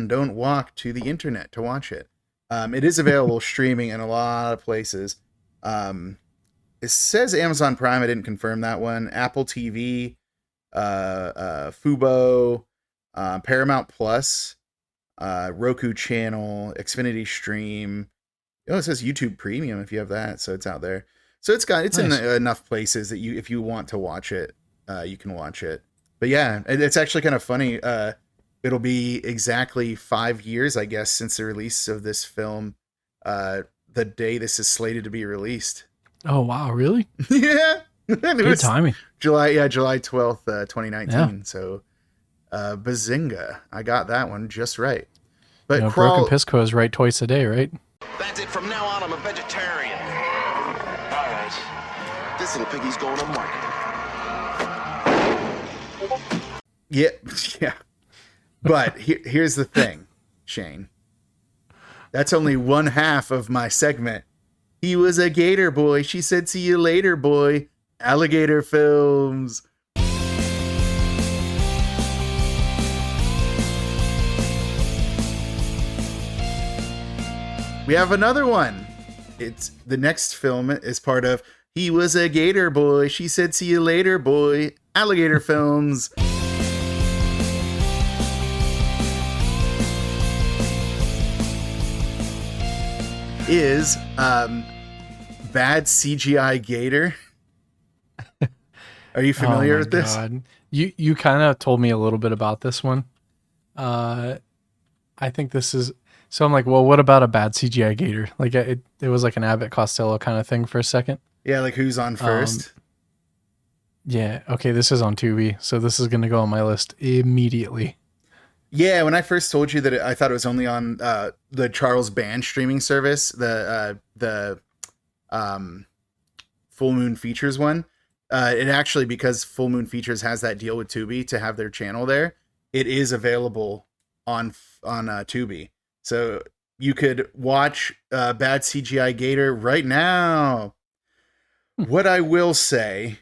don't walk to the internet to watch it. It is available streaming in a lot of places. It says Amazon Prime. I didn't confirm that one. Apple TV, Fubo, Paramount Plus, Roku channel, Xfinity Stream. Oh, it says YouTube Premium if you have that, so it's out there. So it's Nice. in enough places that if you want to watch it, you can watch it. But yeah, it's actually kind of funny. It'll be exactly 5 years, I guess, since the release of this film. The day this is slated to be released. Oh wow, really? Yeah. Good timing. July 12th, 2019. Yeah. So bazinga. I got that one just right. But You know, Crawl, Broken Pisco is right twice a day, right? That's it. From now on, I'm a vegetarian. All right. This little piggy's going to market. yeah, yeah. But here's the thing, Shane. That's only one half of my segment. He was a gator boy. She said, "See you later, boy." Alligator films. We have another one. It's the next film is part of He Was a Gator Boy. She said, "See you later, boy." Alligator films. Is bad CGI gator. Are you familiar with this? God. You kind of told me a little bit about this one. I think this is so. I'm like, well, what about a bad CGI gator? Like it was like an Abbott Costello kind of thing for a second. Yeah, like who's on first? Yeah. Okay. This is on Tubi, so this is gonna go on my list immediately. Yeah, when I first told you that I thought it was only on the Charles Band streaming service, the Full Moon Features one, it actually, because Full Moon Features has that deal with Tubi to have their channel there, it is available on Tubi. So you could watch Bad CGI Gator right now. What I will say,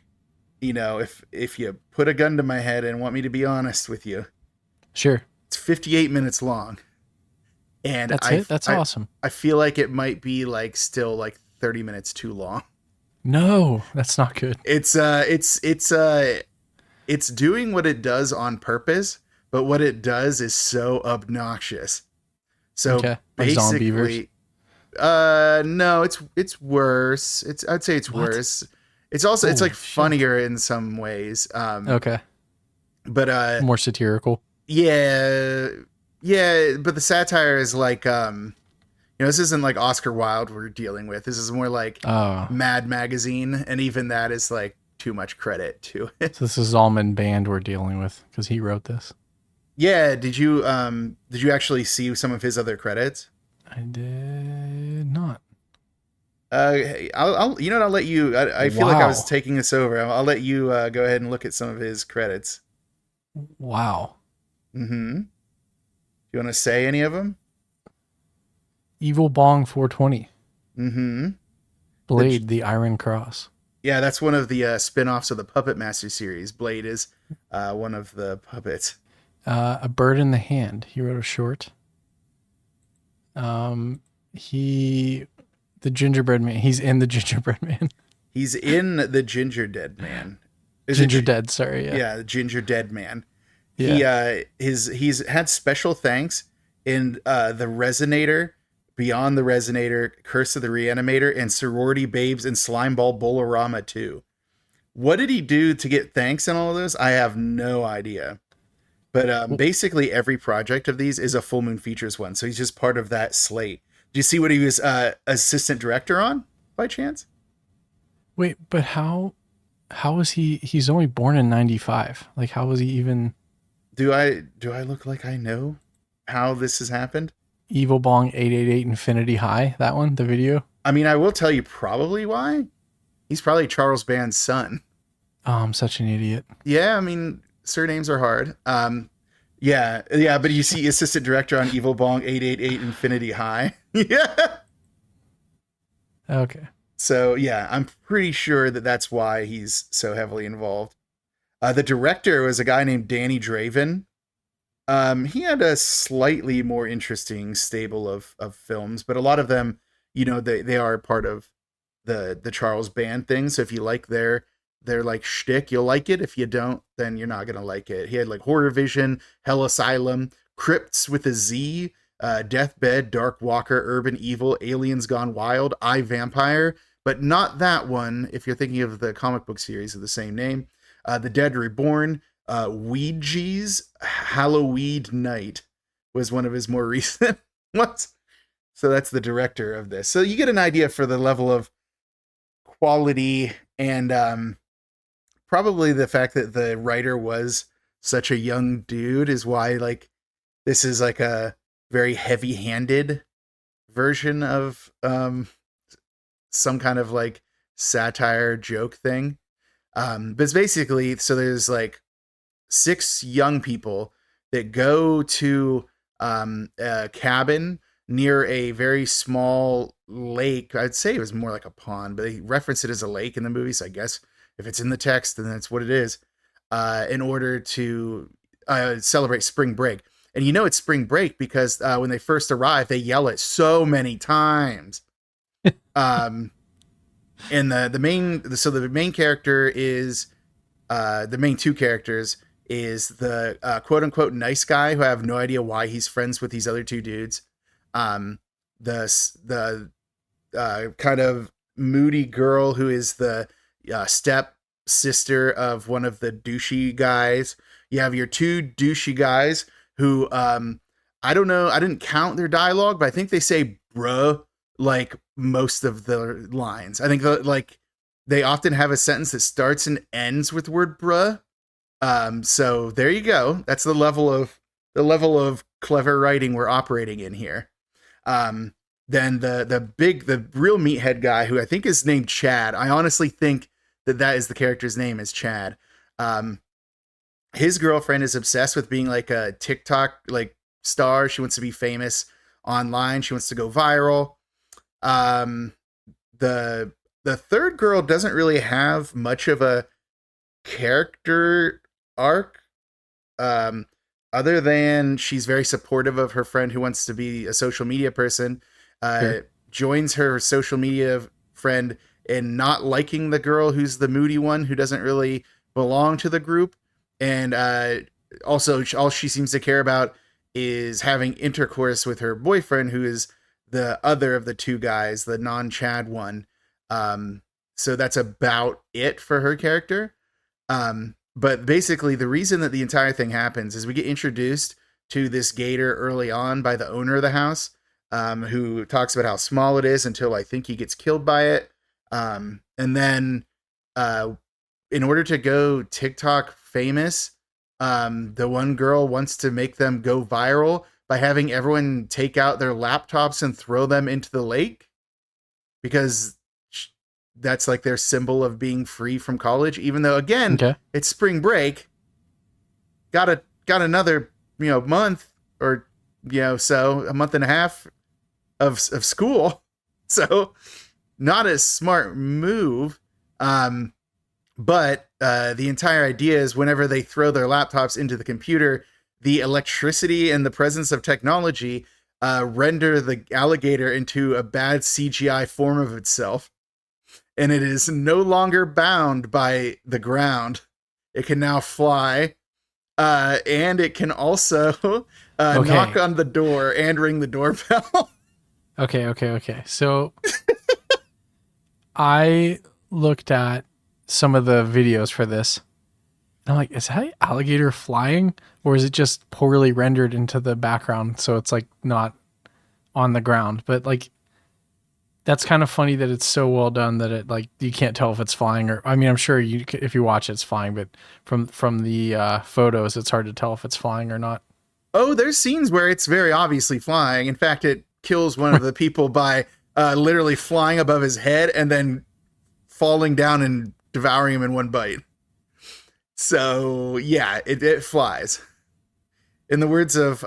you know, if you put a gun to my head and want me to be honest with you, Sure. it's 58 minutes long. And That's it? That's awesome. I feel like it might be like still like 30 minutes too long. No, that's not good. It's doing what it does on purpose, but what it does is so obnoxious. So Okay. Like Zombievers? basically, no, it's worse. I'd say it's What? worse. It's also it's Holy like shit. funnier in some ways. Okay. But More satirical. yeah, but the satire is like, this isn't like Oscar Wilde we're dealing with. This is more like Oh. Mad Magazine, and even that is like too much credit to it. So this is Zalman Band we're dealing with because he wrote this. Yeah, did you actually see some of his other credits? I did not. I'll I'll let you. I feel like I was Wow. taking this over. I'll let you go ahead and look at some of his credits. Wow. Mm-hmm. You want to say any of them? Evil Bong 420. Mm-hmm. Blade, the Iron Cross. Yeah, that's one of the spin-offs of the Puppet Master series. Blade is one of the puppets. A Bird in the Hand. He wrote a short. The gingerbread man. He's in the gingerbread man. He's in the Ginger Dead Man. Ginger Dead, sorry. Yeah, the Ginger Dead Man. Yeah. He's had special thanks in The Resonator, Beyond the Resonator, Curse of the Reanimator, and Sorority Babes and Slimeball Bolorama 2. What did he do to get thanks in all of those? I have no idea. But basically every project of these is a Full Moon Features one. So he's just part of that slate. Do you see what he was assistant director on by chance? Wait, but how is he's only born in 95. Like, how was he even... Do I look like I know how this has happened? Evil Bong 888 Infinity High, that one, the video? I mean, I will tell you probably why. He's probably Charles Band's son. Oh, I'm such an idiot. Yeah, I mean, surnames are hard. Yeah, but you see assistant director on Evil Bong 888 Infinity High. Yeah. Okay. So, yeah, I'm pretty sure that that's why he's so heavily involved. The director was a guy named Danny Draven. He had a slightly more interesting stable of films, but a lot of them, you know, they are part of the Charles Band thing. So if you like their like shtick, you'll like it. If you don't, then you're not gonna like it. He had like Horror Vision, Hell Asylum, Crypts with a Z, Deathbed, Dark Walker, Urban Evil, Aliens Gone Wild, I, Vampire, but not that one if you're thinking of the comic book series of the same name. The Dead Reborn, Ouija's Halloween Night was one of his more recent ones. So that's the director of this. So you get an idea for the level of quality and probably the fact that the writer was such a young dude is why like this is like a very heavy-handed version of some kind of like satire joke thing. But it's basically, so there's like 6 young people that go to a cabin near a very small lake. I'd say it was more like a pond, but they reference it as a lake in the movie. So I guess if it's in the text, then that's what it is, in order to celebrate spring break. And you know it's spring break because when they first arrive, they yell it so many times. And the main character is the main 2 characters is the quote unquote nice guy who I have no idea why he's friends with these other 2 dudes. The kind of moody girl who is the step sister of one of the douchey guys. You have your 2 douchey guys who I don't know, I didn't count their dialogue, but I think they say bruh like most of the lines. I think like they often have a sentence that starts and ends with word bruh. So there you go. That's the level of clever writing we're operating in here. Then the real meathead guy who I think is named Chad. I honestly think that is the character's name is Chad. His girlfriend is obsessed with being like a TikTok like star. She wants to be famous online. She wants to go viral. The third girl doesn't really have much of a character arc, other than she's very supportive of her friend who wants to be a social media person, joins her social media friend in not liking the girl who's the moody one who doesn't really belong to the group. And also all she seems to care about is having intercourse with her boyfriend, who is the other of the 2 guys, the non-Chad one. So that's about it for her character. But basically the reason that the entire thing happens is we get introduced to this gator early on by the owner of the house, who talks about how small it is until I think he gets killed by it. And then in order to go TikTok famous, the one girl wants to make them go viral by having everyone take out their laptops and throw them into the lake, because that's like their symbol of being free from college, even though again, It's spring break. Got another, month or, so a month and a half of school. So not a smart move. But the entire idea is whenever they throw their laptops into the computer, the electricity and the presence of technology render the alligator into a bad CGI form of itself. And it is no longer bound by the ground. It can now fly. And it can also knock on the door and ring the doorbell. Okay. So I looked at some of the videos for this. And I'm like, is that alligator flying? Or is it just poorly rendered into the background so it's like not on the ground? But like, that's kind of funny that it's so well done that it like you can't tell if it's flying or. I mean, I'm sure if you watch it, it's flying, but from the photos, it's hard to tell if it's flying or not. Oh, there's scenes where it's very obviously flying. In fact, it kills one of the people by literally flying above his head and then falling down and devouring him in one bite. So yeah, it flies. In the words of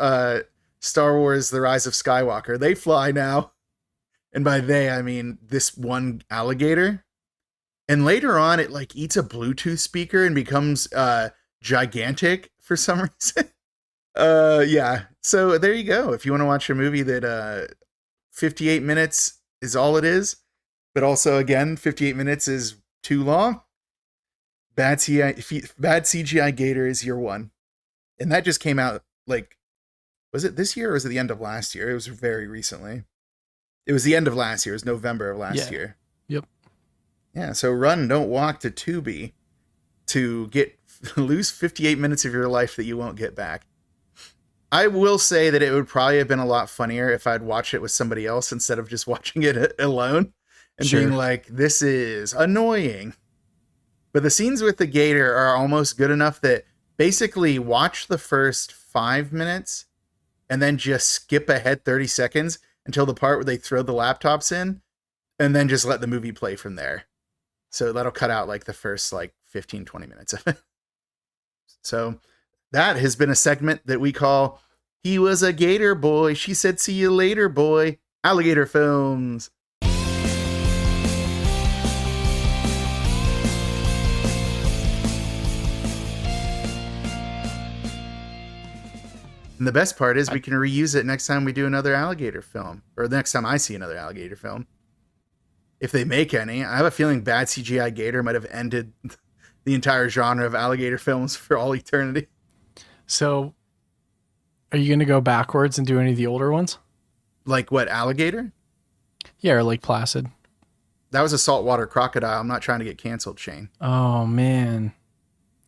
Star Wars: The Rise of Skywalker, they fly now. And by they, I mean this one alligator. And later on, it like eats a Bluetooth speaker and becomes gigantic for some reason. Yeah. So there you go. If you want to watch a movie that 58 minutes is all it is, but also again, 58 minutes is too long. Bad CGI Gator is your one. And that just came out like, was it this year or was it the end of last year? It was very recently. It was the end of last year. It was November of last year. Yep. Yeah. So run, don't walk to Tubi to lose 58 minutes of your life that you won't get back. I will say that it would probably have been a lot funnier if I'd watched it with somebody else instead of just watching it alone and being like, this is annoying. But the scenes with the gator are almost good enough that basically watch the first 5 minutes and then just skip ahead 30 seconds until the part where they throw the laptops in and then just let the movie play from there. So that'll cut out like the first like 15, 20 minutes of it. So that has been a segment that we call He Was a Gator Boy. She said, see you later, boy. Alligator films. And the best part is we can reuse it next time we do another alligator film, or the next time I see another alligator film. If they make any. I have a feeling bad CGI gator might have ended the entire genre of alligator films for all eternity. So are you going to go backwards and do any of the older ones? Like what, alligator? Yeah, or Lake Placid. That was a saltwater crocodile. I'm not trying to get canceled, Shane. Oh, man.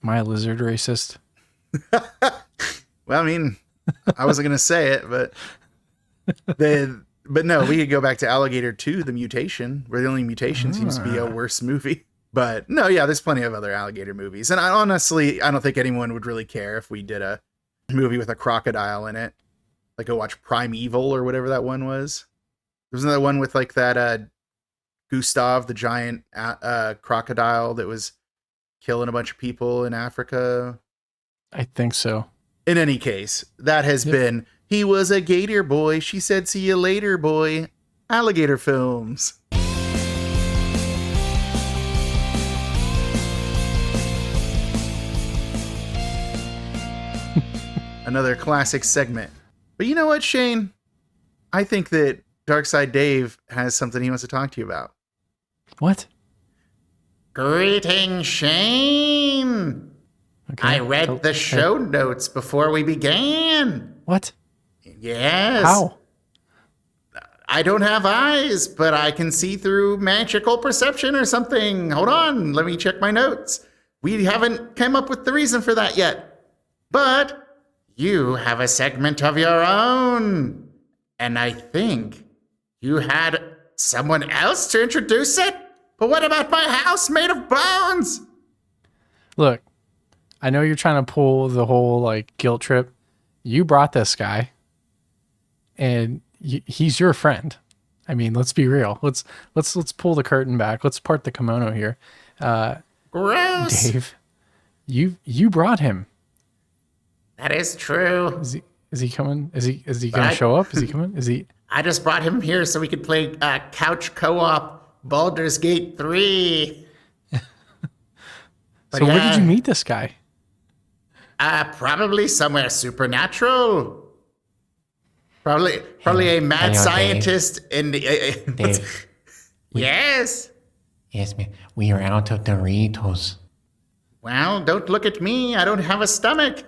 Am I a lizard racist? Well, I mean, I wasn't going to say it, but no, we could go back to Alligator 2, The Mutation, where the only mutation seems to be a worse movie. But no, yeah, there's plenty of other alligator movies. And I don't think anyone would really care if we did a movie with a crocodile in it. Like go watch Primeval or whatever that one was. Wasn't that one with like that Gustav, the giant crocodile that was killing a bunch of people in Africa? I think so. In any case, that has been He Was a Gator Boy. She said, see you later, boy. Alligator films. Another classic segment. But you know what, Shane? I think that Darkside Dave has something he wants to talk to you about. What? Greetings, Shane. Okay. I read the show notes before we began. What? Yes. How? I don't have eyes, but I can see through magical perception or something. Hold on, let me check my notes. We haven't come up with the reason for that yet. But you have a segment of your own. And I think you had someone else to introduce it? But what about my house made of bones? Look, I know you're trying to pull the whole like guilt trip. You brought this guy, and he's your friend. I mean, let's be real. Let's pull the curtain back. Let's part the kimono here. Gross. Dave, you brought him. That is true. Is he coming? Is he going to show up? Is he coming? Is he? I just brought him here so we could play couch co-op Baldur's Gate 3. So where did you meet this guy? Probably somewhere supernatural. Probably a mad Hello, scientist in the. Dave. Yes. Yes, ma'am. We are out of Doritos. Well, don't look at me. I don't have a stomach.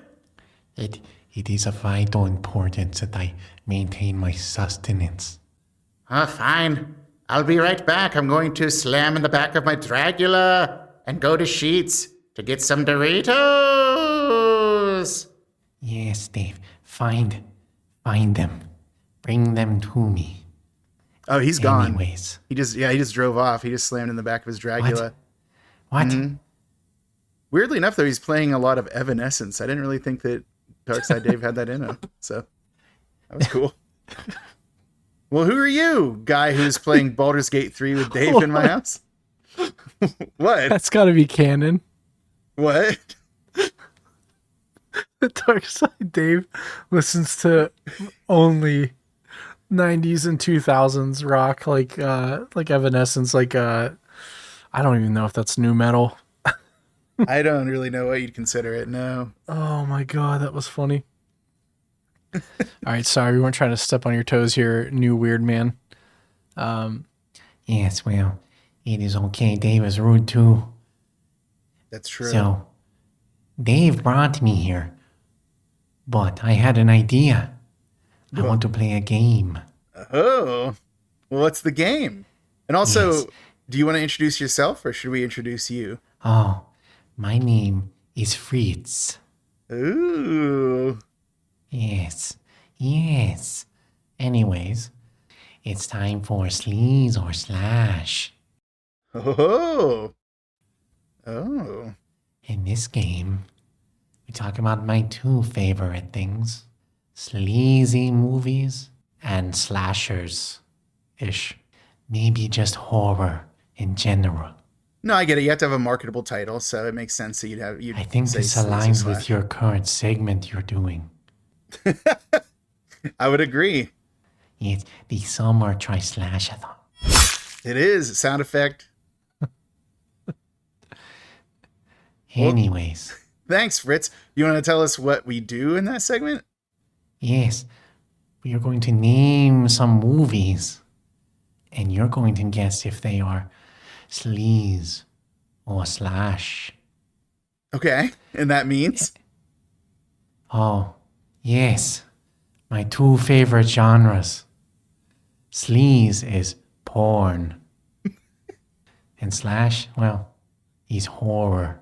It is of vital importance that I maintain my sustenance. Oh, fine. I'll be right back. I'm going to slam in the back of my Dracula and go to Sheets to get some Doritos. Yes, Dave. Find them. Bring them to me. Oh, he's gone. Anyways. He just drove off. He just slammed in the back of his Dracula. What? Weirdly enough, though, he's playing a lot of Evanescence. I didn't really think that Darkside Dave had that in him. So that was cool. Well, who are you, guy who's playing Baldur's Gate 3 with Dave in my house? What? That's got to be canon. What? The Darkside Dave listens to only 90s and 2000s rock, like Evanescence, I don't even know if that's new metal. I don't really know what you'd consider it. No. Oh my god, that was funny. All right, sorry, we weren't trying to step on your toes here, new weird man. Yes, well, it is okay. Dave is rude too. That's true. So, Dave brought me here. But I had an idea. I want to play a game. Oh. Well, what's the game? And also, Yes. do you want to introduce yourself or should we introduce you? Oh, my name is Fritz. Ooh. Yes. Anyways, it's time for Sleaze or Slash. Oh. Oh. In this game, we talk about my two favorite things. Sleazy movies and slashers-ish. Maybe just horror in general. No, I get it. You have to have a marketable title, so it makes sense that you'd I think say this Sleazy aligns Slash. with your current segment you're doing. I would agree. It's the Summer Tri-Slash-a-thon. It is. Sound effect. Anyways, Thanks, Fritz. You want to tell us what we do in that segment? yes, we are going to name some movies, and you're going to guess if they are sleaze or slash. Okay. And that means? Oh, yes, my two favorite genres. Sleaze is porn, and slash, well, is horror.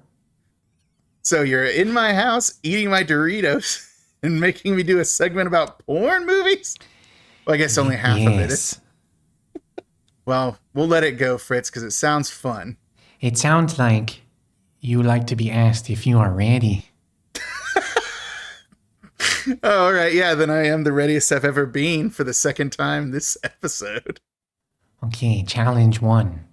So you're in my house eating my Doritos and making me do a segment about porn movies? Well, I guess only half of it is. Well, we'll let it go, Fritz, because it sounds fun. It sounds like you like to be asked if you are ready. Oh, all right. Yeah, then I am the readiest I've ever been for the second time this episode. Okay, challenge one.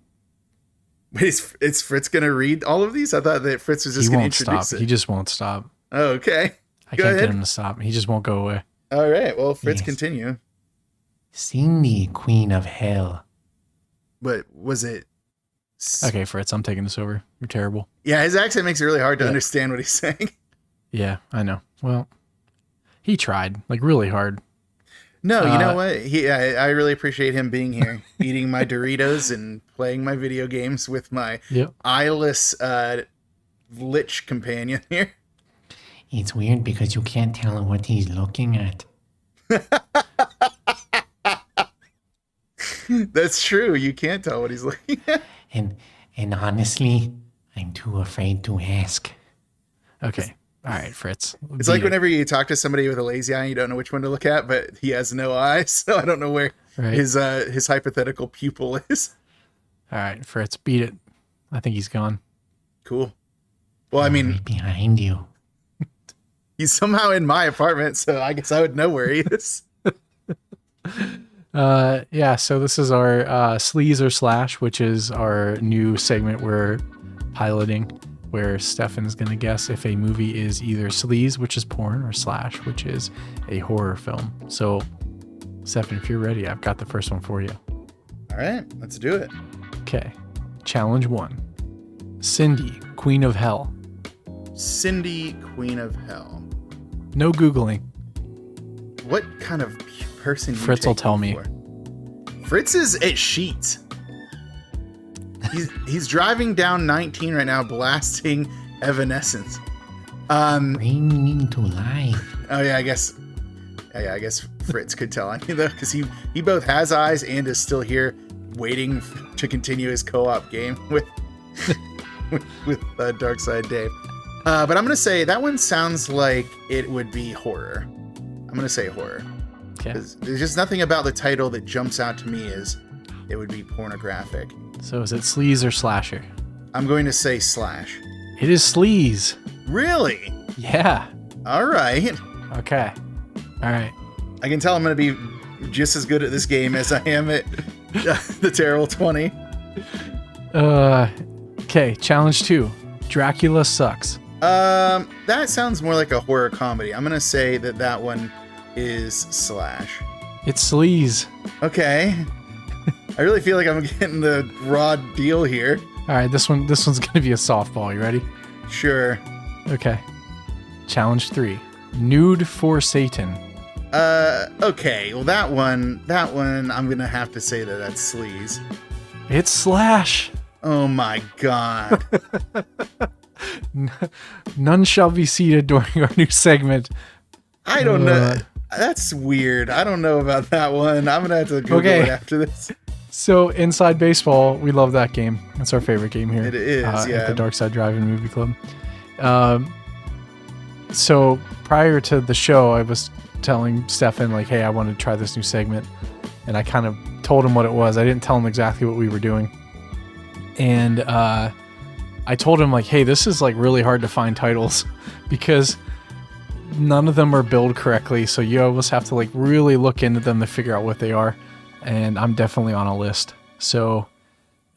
Wait, is Fritz going to read all of these? I thought that Fritz was just He going to won't introduce stop. it. He just won't stop. Oh, okay. I Go can't ahead. get him to stop. He just won't go away. All right. Well, Fritz, Yes. continue. Cindy, Queen of Hell. But was it... Okay, Fritz, I'm taking this over. You're terrible. Yeah, his accent makes it really hard to understand what he's saying. Yeah, I know. Well, he tried, like, really hard. No, you know what? I really appreciate him being here, eating my Doritos and playing my video games with my Yep. eyeless lich companion here. It's weird because you can't tell what he's looking at. That's true. You can't tell what he's looking at. And honestly, I'm too afraid to ask. Okay. All right, Fritz. It's like whenever you talk to somebody with a lazy eye and you don't know which one to look at, but he has no eyes, so I don't know where Right. his hypothetical pupil is. All right, Fritz, beat it. I think he's gone. Cool. Well, I mean, Right behind you. he's somehow in my apartment, so I guess I would know where he is. Yeah, so this is our Sleaze or Slash, which is our new segment we're piloting, where Stefan's going to guess if a movie is either sleaze, which is porn, or slash, which is a horror film. So, Stefan, if you're ready, I've got the first one for you. All right, let's do it. Okay. Challenge 1. Cindy, Queen of Hell. Cindy, Queen of Hell. No Googling. What kind of person. Fritz will tell me. Fritz is at Sheets. He's driving down 19 right now, blasting Evanescence. Bring me to life. Oh yeah, I guess Fritz could tell on you though, because he both has eyes and is still here, waiting to continue his co-op game with Darkside Dave. But I'm gonna say that one sounds like it would be horror. I'm gonna say horror. Okay. There's just nothing about the title that jumps out to me as it would be pornographic. So is it sleaze or slasher? I'm going to say slash. It is sleaze. Really? Yeah. All right. Okay. All right. I can tell I'm going to be just as good at this game as I am at the Terrible 20. Okay. Challenge 2. Dracula sucks. That sounds more like a horror comedy. I'm going to say that one is slash. It's sleaze. Okay. I really feel like I'm getting the raw deal here. All right. This one's going to be a softball. You ready? Sure. Okay. Challenge 3. Nude for Satan. Okay. Well, that one, I'm going to have to say that's sleaze. It's slash. Oh my God. None shall be seated during our new segment. I don't know. That's weird. I don't know about that one. I'm going to have to Google it after this. So, Inside Baseball, we love that game. It's our favorite game here. It is, yeah. At the Dark Side Drive-In Movie Club. So, prior to the show, I was telling Stefan, like, hey, I want to try this new segment. And I kind of told him what it was. I didn't tell him exactly what we were doing. And I told him, like, hey, this is, like, really hard to find titles because none of them are billed correctly. So you always have to, like, really look into them to figure out what they are. And I'm definitely on a list. So,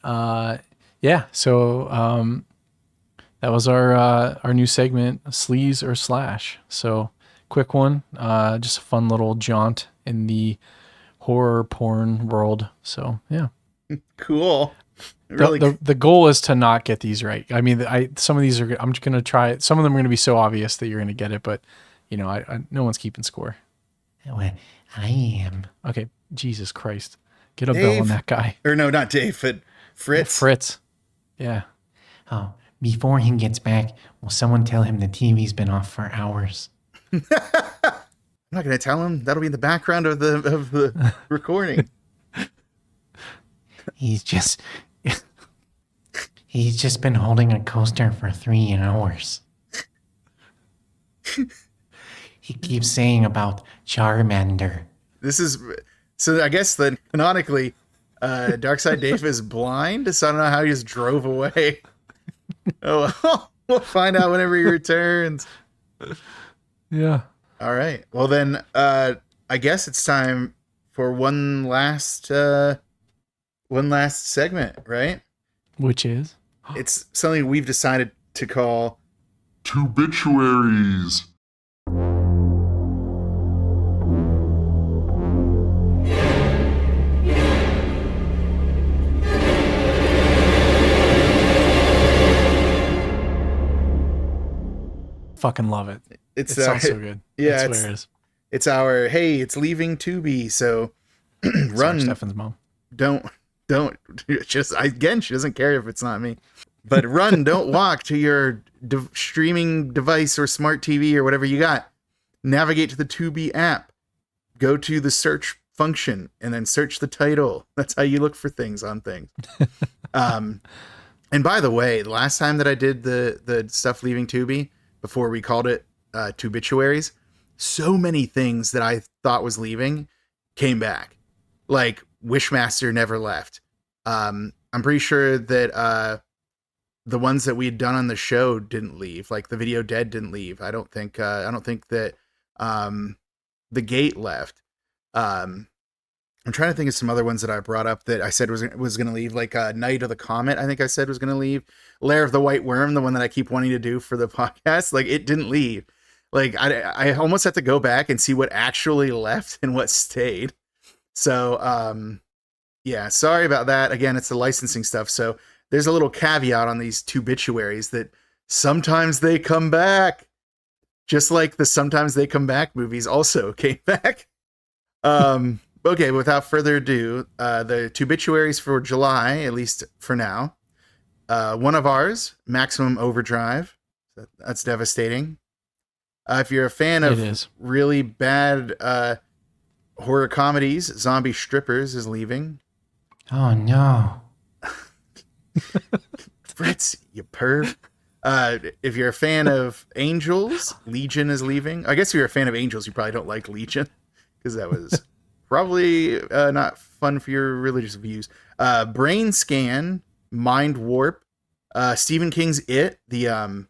yeah. So, that was our new segment, sleaze or slash. So, quick one. Just a fun little jaunt in the horror porn world. So, yeah. Cool. Really. The goal is to not get these right. I mean, some of these are. I'm just gonna try it. Some of them are gonna be so obvious that you're gonna get it, but you know, no one's keeping score. Well, I am. Okay. Jesus Christ. Get a bell on that guy. Or no, not Dave, but Fritz. Fritz. Yeah. Oh, before he gets back, will someone tell him the TV's been off for hours? I'm not going to tell him. That'll be in the background of the recording. He's just been holding a coaster for 3 hours. He keeps saying about Charmander. This is so. I guess that canonically, Darkside Dave is blind, so I don't know how he just drove away. Oh, we'll find out whenever he returns. Yeah. All right. Well then, I guess it's time for one last segment, right? Which is? It's something we've decided to call Tubi-tuaries. Fucking love it. It sounds so good. Yeah, it's our hey, it's leaving Tubi, so run. Sorry, Stefan's mom. Don't just again. She doesn't care if it's not me, but run. Don't walk to your streaming device or smart TV or whatever you got. Navigate to the Tubi app. Go to the search function and then search the title. That's how you look for things on things. And by the way, the last time that I did the stuff leaving Tubi, before we called it Tubi-tuaries, so many things that I thought was leaving came back. Like Wishmaster never left. I'm pretty sure that the ones that we had done on the show didn't leave. Like the Video Dead didn't leave. I don't think that the Gate left. I'm trying to think of some other ones that I brought up that I said was going to leave, like Night of the Comet. I think I said was going to leave. Lair of the White Worm, the one that I keep wanting to do for the podcast, like it didn't leave. Like I almost have to go back and see what actually left and what stayed. So yeah, sorry about that. Again, it's the licensing stuff. So there's a little caveat on these Tubi-tuaries that sometimes they come back, just like the Sometimes They Come Back movies also came back. Okay, without further ado, the Tubi-tuaries for July, at least for now. One of ours, Maximum Overdrive. That's devastating. If you're a fan of really bad horror comedies, Zombie Strippers is leaving. Oh, no. Fritz, you perv. If you're a fan of Angels, Legion is leaving. I guess if you're a fan of Angels, you probably don't like Legion, because that was probably not fun for your religious views. Brain Scan, Mind Warp, Stephen King's It, the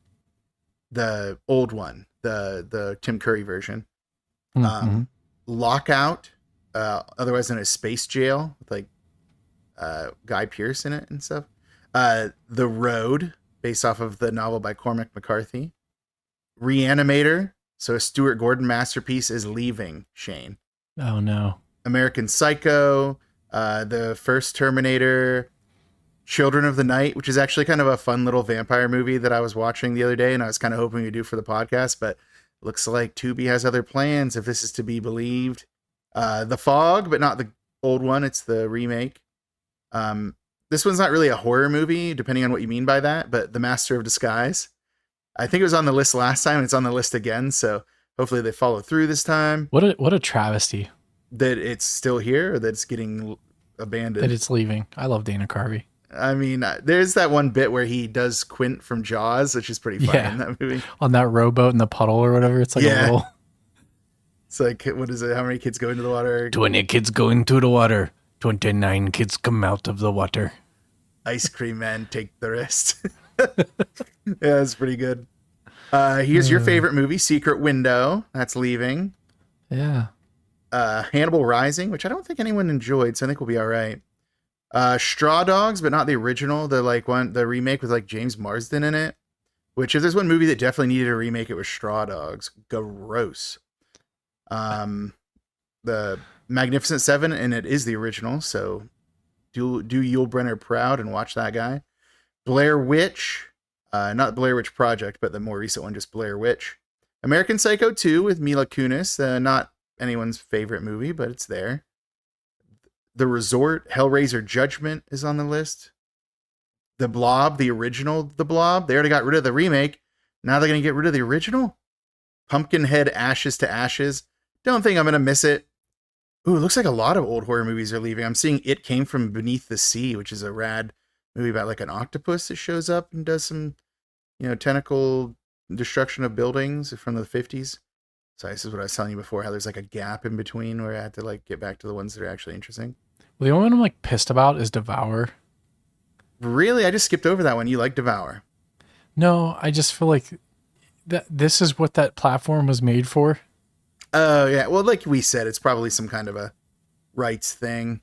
old one, the Tim Curry version. Lockout, otherwise known as Space Jail, with like Guy Pearce in it and stuff. The Road, based off of the novel by Cormac McCarthy. Reanimator, so a Stuart Gordon masterpiece, is leaving, Shane. Oh, no. American Psycho, the first Terminator, Children of the Night, which is actually kind of a fun little vampire movie that I was watching the other day, and I was kind of hoping to do for the podcast, but looks like Tubi has other plans, if this is to be believed. The Fog, but not the old one, it's the remake. This one's not really a horror movie, depending on what you mean by that, but The Master of Disguise. I think it was on the list last time, and it's on the list again, so hopefully they follow through this time. What a travesty. That it's still here, or that it's getting abandoned? That it's leaving. I love Dana Carvey. I mean, there's that one bit where he does Quint from Jaws, which is pretty funny in that movie. On that rowboat in the puddle or whatever. It's like a little... It's like, what is it? How many kids go into the water? 20 kids go into the water. 29 kids come out of the water. Ice cream man, take the rest. Yeah, that's pretty good. Here's your favorite movie, Secret Window. That's leaving. Yeah. Hannibal Rising, which I don't think anyone enjoyed, so I think we'll be all right. Straw Dogs, but not the original. The remake with like James Marsden in it. Which, if there's one movie that definitely needed a remake, it was Straw Dogs. Gross. The Magnificent Seven, and it is the original, so do Yul Brynner proud and watch that guy. Blair Witch, not Blair Witch Project, but the more recent one, just Blair Witch. American Psycho 2 with Mila Kunis, not anyone's favorite movie, but it's there. The Resort, Hellraiser Judgment is on the list. The Blob, the original The Blob, they already got rid of the remake. Now they're going to get rid of the original? Pumpkinhead Ashes to Ashes. Don't think I'm going to miss it. Ooh, it looks like a lot of old horror movies are leaving. I'm seeing It Came From Beneath the Sea, which is a rad movie about like an octopus that shows up and does some, tentacle destruction of buildings from the 50s. So this is what I was telling you before, how there's like a gap in between where I had to like get back to the ones that are actually interesting. Well, the only one I'm like pissed about is Devour. Really? I just skipped over that one. You like Devour? No, I just feel like this is what that platform was made for. Oh, yeah. Well, like we said, it's probably some kind of a rights thing.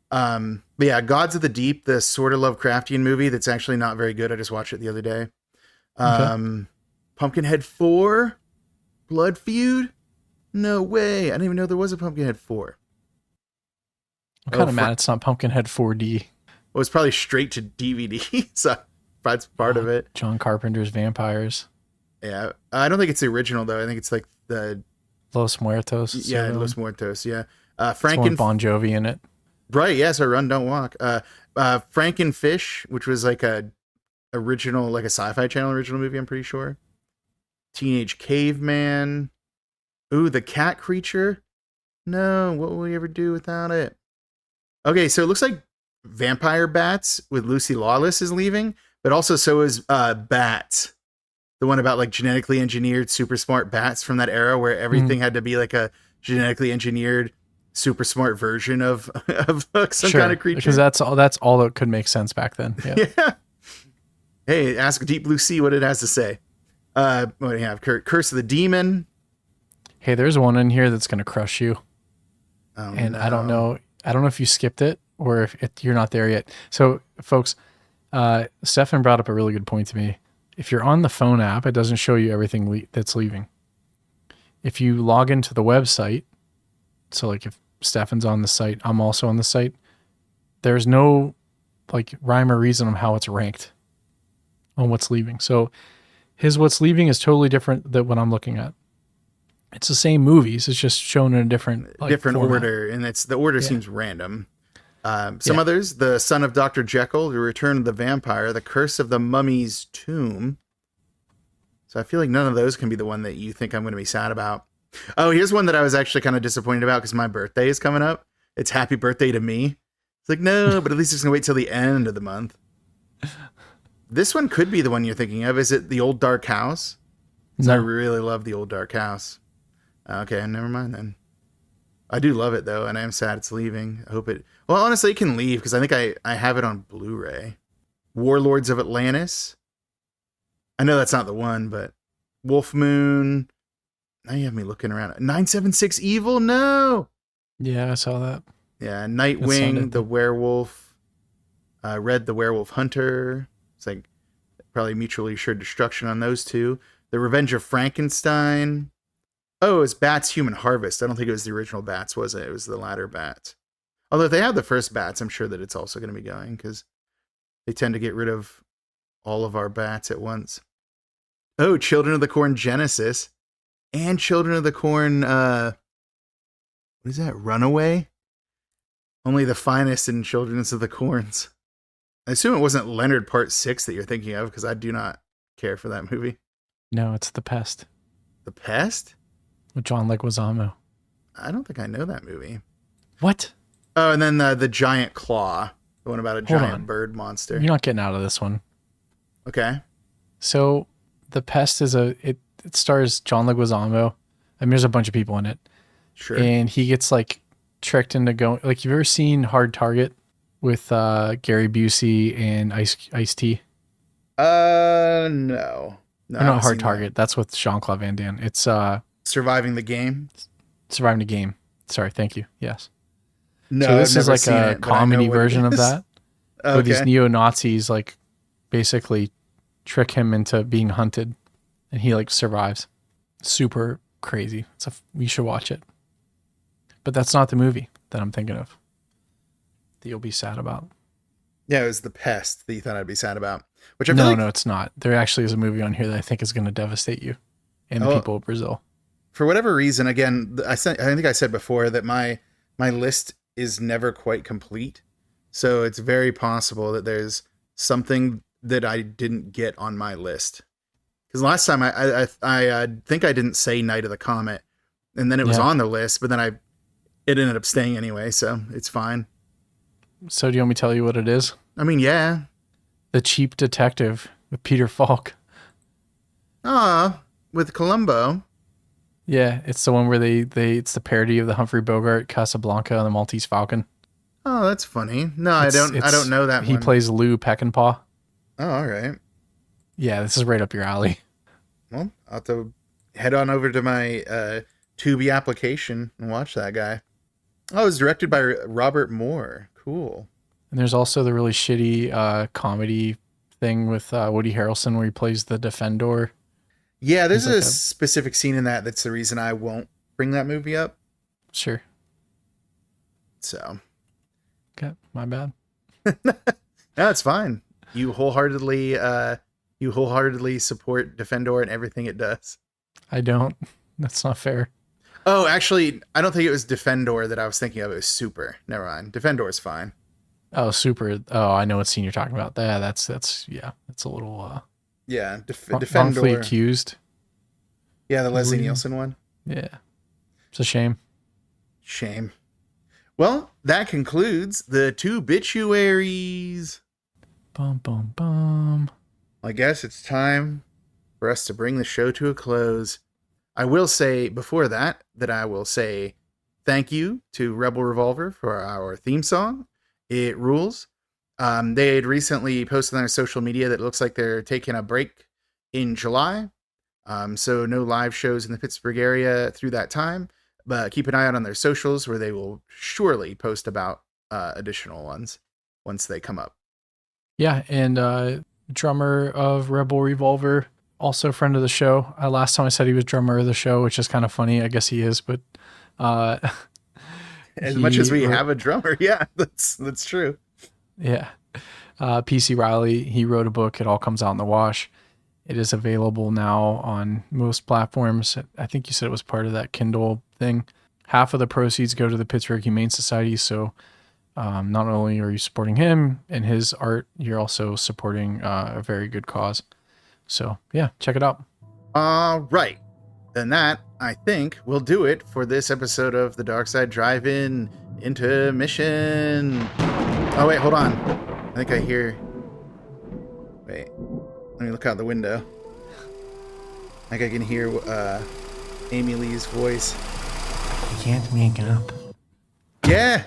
But yeah, Gods of the Deep, the sort of Lovecraftian movie that's actually not very good. I just watched it the other day. Okay. Pumpkinhead 4, Blood Feud. No way. I didn't even know there was a Pumpkinhead 4. I'm kind of mad it's not Pumpkinhead 4D. Well, it's probably straight to DVD. So that's part of it. John Carpenter's Vampires. Yeah. I don't think it's the original, though. I think it's like the... Los Muertos. Yeah, Los Muertos, yeah. Bon Jovi in it. Right, yeah, so Run, Don't Walk. Frankenfish, which was like a original, like a Sci-Fi Channel original movie, I'm pretty sure. Teenage Caveman. Ooh, The Cat Creature. No, what will we ever do without it? Okay, so it looks like Vampire Bats with Lucy Lawless is leaving, but also so is Bats. The one about like genetically engineered super smart bats from that era where everything had to be like a genetically engineered super smart version of some kind of creature. Because that's all that could make sense back then. Yeah. Yeah. Hey, ask Deep Blue Sea what it has to say. What do you have? Curse of the Demon. Hey, there's one in here that's gonna crush you. Oh, and no. I don't know if you skipped it or if you're not there yet. So folks, Stefan brought up a really good point to me. If you're on the phone app, it doesn't show you everything that's leaving. If you log into the website, so like if Stefan's on the site, I'm also on the site, there's no like rhyme or reason on how it's ranked on what's leaving. So his what's leaving is totally different than what I'm looking at. It's the same movies. It's just shown in a different different format. order, and the order seems random. Some Yeah. others: The Son of Dr. Jekyll, The Return of the Vampire, The Curse of the Mummy's Tomb. So I feel like none of those can be the one that you think I'm going to be sad about. Oh, here's one that I was actually kind of disappointed about because my birthday is coming up. It's Happy Birthday to Me. It's like, no, but at least it's going to wait till the end of the month. This one could be the one you're thinking of. Is it The Old Dark House? 'Cause I No. really love The Old Dark House. Okay, never mind then. I do love it though, and I am sad it's leaving. I hope it. Well, honestly, it can leave because I think I have it on Blu-ray. Warlords of Atlantis. I know that's not the one, but Wolf Moon. Now you have me looking around. 976 Evil? No. Yeah, I saw that. Yeah, sounded- Nightwing, the Werewolf. Red, the Werewolf Hunter. It's like probably mutually assured destruction on those two. The Revenge of Frankenstein. Oh, it was Bats Human Harvest. I don't think it was the original Bats, was it? It was the latter Bats. Although if they have the first Bats, I'm sure that it's also going to be going because they tend to get rid of all of our bats at once. Oh, Children of the Corn Genesis and Children of the Corn, what is that? Runaway? Only the finest in Children of the Corns. I assume it wasn't Leonard Part 6 that you're thinking of because I do not care for that movie. No, it's The Pest The Pest? with John Leguizamo. I don't think I know that movie. What? Oh, and then the Giant Claw. The one about a Hold giant on. bird monster. You're not getting out of this one. Okay. So, The Pest is it stars John Leguizamo. I mean, there's a bunch of people in it. Sure. And he gets like tricked into going. Like, you've ever seen Hard Target with Gary Busey and Ice-T? No. No. Or I not haven't Hard seen Target. That's with Jean-Claude Van Damme. It's that. Surviving the Game? Surviving the Game. Sorry, thank you. Yes. No, So this I've is never like seen a it, but I know comedy what it version of is. that. Where these Okay. neo-Nazis like basically trick him into being hunted, and he like survives. Super crazy. You should watch it. But that's not the movie that I'm thinking of that you'll be sad about. Yeah, it was The Pest that you thought I'd be sad about. Which I feel like, No, it's not. There actually is a movie on here that I think is going to devastate you and the Oh. people of Brazil. for whatever reason, again, I think I said before that my list is never quite complete. So it's very possible that there's something that I didn't get on my list. Because last time I think I didn't say Night of the Comet, and then it was Yeah. on the list, but then it ended up staying anyway, so it's fine. So do you want me to tell you what it is? I mean, yeah. The Cheap Detective with Peter Falk. With Columbo. Yeah, it's the one where it's the parody of the Humphrey Bogart Casablanca and the Maltese Falcon. Oh, that's funny. No, I don't know that He one. plays Lou Peckinpah. Oh, all right. Yeah, this is right up your alley. Well, I'll have to head on over to my Tubi application and watch that guy. Oh, it was directed by Robert Moore. Cool. And there's also the really shitty comedy thing with Woody Harrelson where he plays the Defendor. Yeah, there's He's like a specific scene in that's the reason I won't bring that movie up. Sure. So, Okay, my bad. no, it's fine. You wholeheartedly support Defendor and everything it does. I don't. That's not fair. Oh, actually, I don't think it was Defendor that I was thinking of. It was Super. Never mind. Defendor is fine. Oh, Super. Oh, I know what scene you're talking about. That's a little Yeah, wrongfully Defendor. accused. Yeah, the Leslie Weird. Nielsen one. Yeah. It's a shame. Shame. Well, that concludes the Tubi-tuaries. Bum, bum, bum. I guess it's time for us to bring the show to a close. I will say before that I will say thank you to Rebel Revolver for our theme song. It rules. They had recently posted on their social media that it looks like they're taking a break in July. So no live shows in the Pittsburgh area through that time, but keep an eye out on their socials where they will surely post about additional ones once they come up. Yeah, and drummer of Rebel Revolver, also a friend of the show. Last time I said he was drummer of the show, which is kind of funny. I guess he is, but As much as we have a drummer, yeah, that's true. Yeah. PC Riley, he wrote a book. It all comes out in the wash. It is available now on most platforms. I think you said it was part of that Kindle thing. Half of the proceeds go to the Pittsburgh Humane Society. So not only are you supporting him and his art, you're also supporting a very good cause. So yeah, check it out. All right. Then that, I think, will do it for this episode of the Dark Side Drive-In Intermission. Oh, wait, hold on. I think I hear... Wait. Let me look out the window. I think I can hear Amy Lee's voice. I can't make up. Yeah!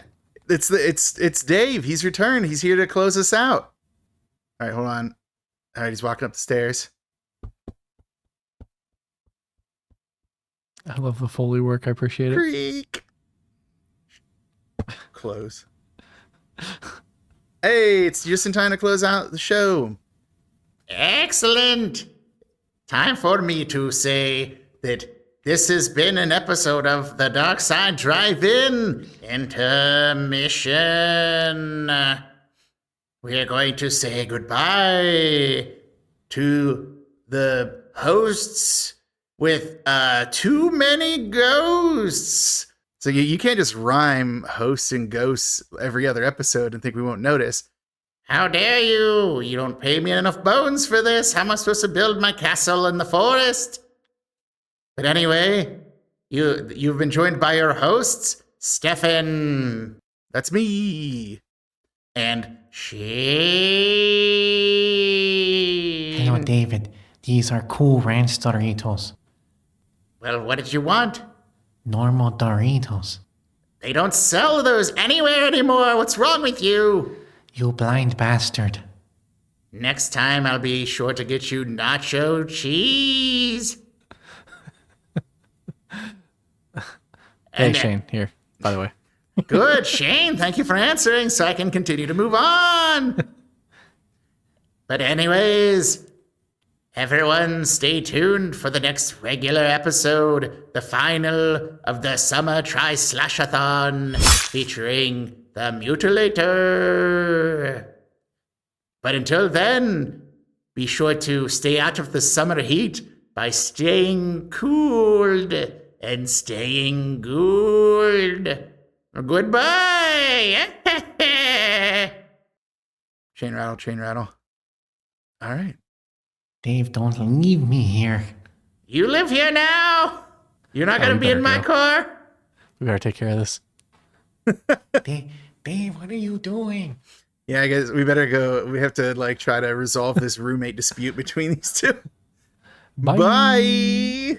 It's Dave. He's returned. He's here to close us out. All right, hold on. All right, he's walking up the stairs. I love the Foley work. I appreciate it. Creak. Close. Hey, it's just in time to close out the show. Excellent. Time for me to say that this has been an episode of the Dark Side Drive-In Intermission. We are going to say goodbye to the hosts with too many ghosts. So you can't just rhyme hosts and ghosts every other episode and think we won't notice. How dare you? You don't pay me enough bones for this. How am I supposed to build my castle in the forest? But anyway, you've been joined by your hosts, Stefan. That's me. And Shane. Hello, David. These are cool ranch Doritos. Well, what did you want? Normal Doritos. They don't sell those anywhere anymore. What's wrong with you? You blind bastard. Next time, I'll be sure to get you nacho cheese. Hey, Shane, here, by the way. Good, Shane. Thank you for answering so I can continue to move on. But anyways, everyone stay tuned for the next regular episode, the final of the Summer Tri-Slashathon, featuring the Mutilator. But until then, be sure to stay out of the summer heat by staying cooled and staying good. Goodbye. Chain rattle. All right. Dave, don't leave me here. You live here now? You're not going to be in my car? We better take care of this. Dave, what are you doing? Yeah, I guess we better go. We have to try to resolve this roommate dispute between these two. Bye. Bye.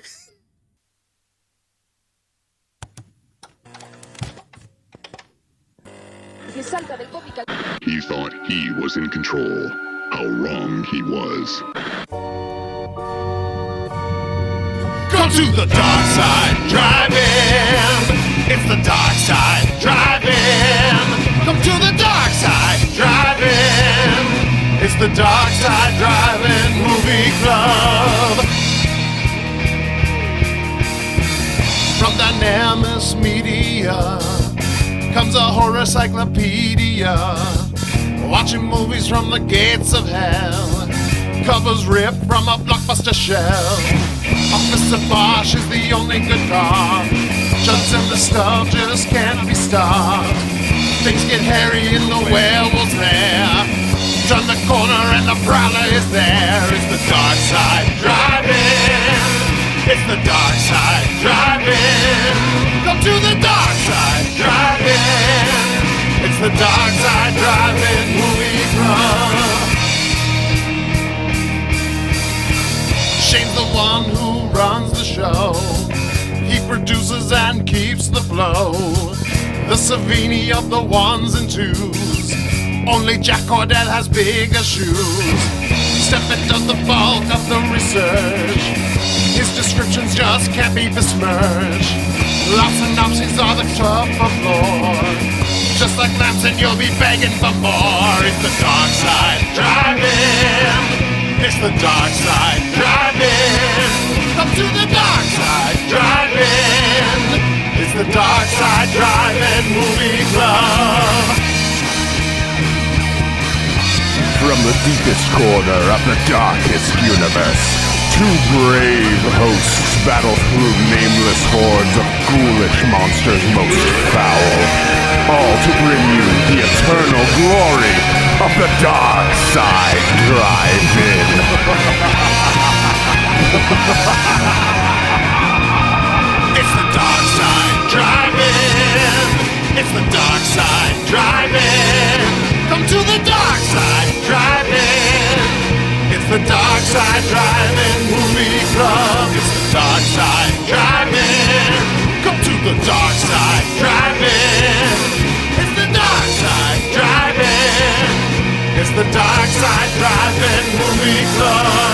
He thought he was in control. How wrong he was. Come to the dark side, drive-in. It's the dark side, drive-in. Come to the dark side, drive-in. It's the dark side, drive-in movie club. From Dynamics Media comes a horror cyclopedia, watching movies from the gates of hell. Covers ripped from a blockbuster shell. Officer Bosch is the only good cop. Jugs and the stuff just can't be stopped. Things get hairy in the werewolf's lair. Turn the corner and the prowler is there. It's the dark side, drive-in. It's the dark side, drive-in. Come to the dark side, drive-in. It's the dark side, drive-in movie club. Shane's the one who runs the show. He produces and keeps the flow. The Savini of the ones and twos. Only Jack Cordell has bigger shoes. Stefan does the bulk of the research. His descriptions just can't be besmirched. Lots of synopses are the top of lore. Just like Lamson, you'll be begging for more. It's the dark side, drive-in. It's the dark side, drive-in. Come to the dark side, drive-in. It's the dark side, drive-in movie club. From the deepest corner of the darkest universe, two brave hosts battle through nameless hordes of ghoulish monsters most foul, all to bring you the eternal glory of the Dark Side Drive-In. It's the Dark Side Drive-In. It's the Dark Side Drive-In. Come to the Dark Side Drive-In. It's the Dark Side Drive-In Movie Club. It's the Dark Side Drive-In. Come to the Dark Side Drive-In. It's the Dark Side Drive-In. It's the Dark Side Drive-In Movie Club.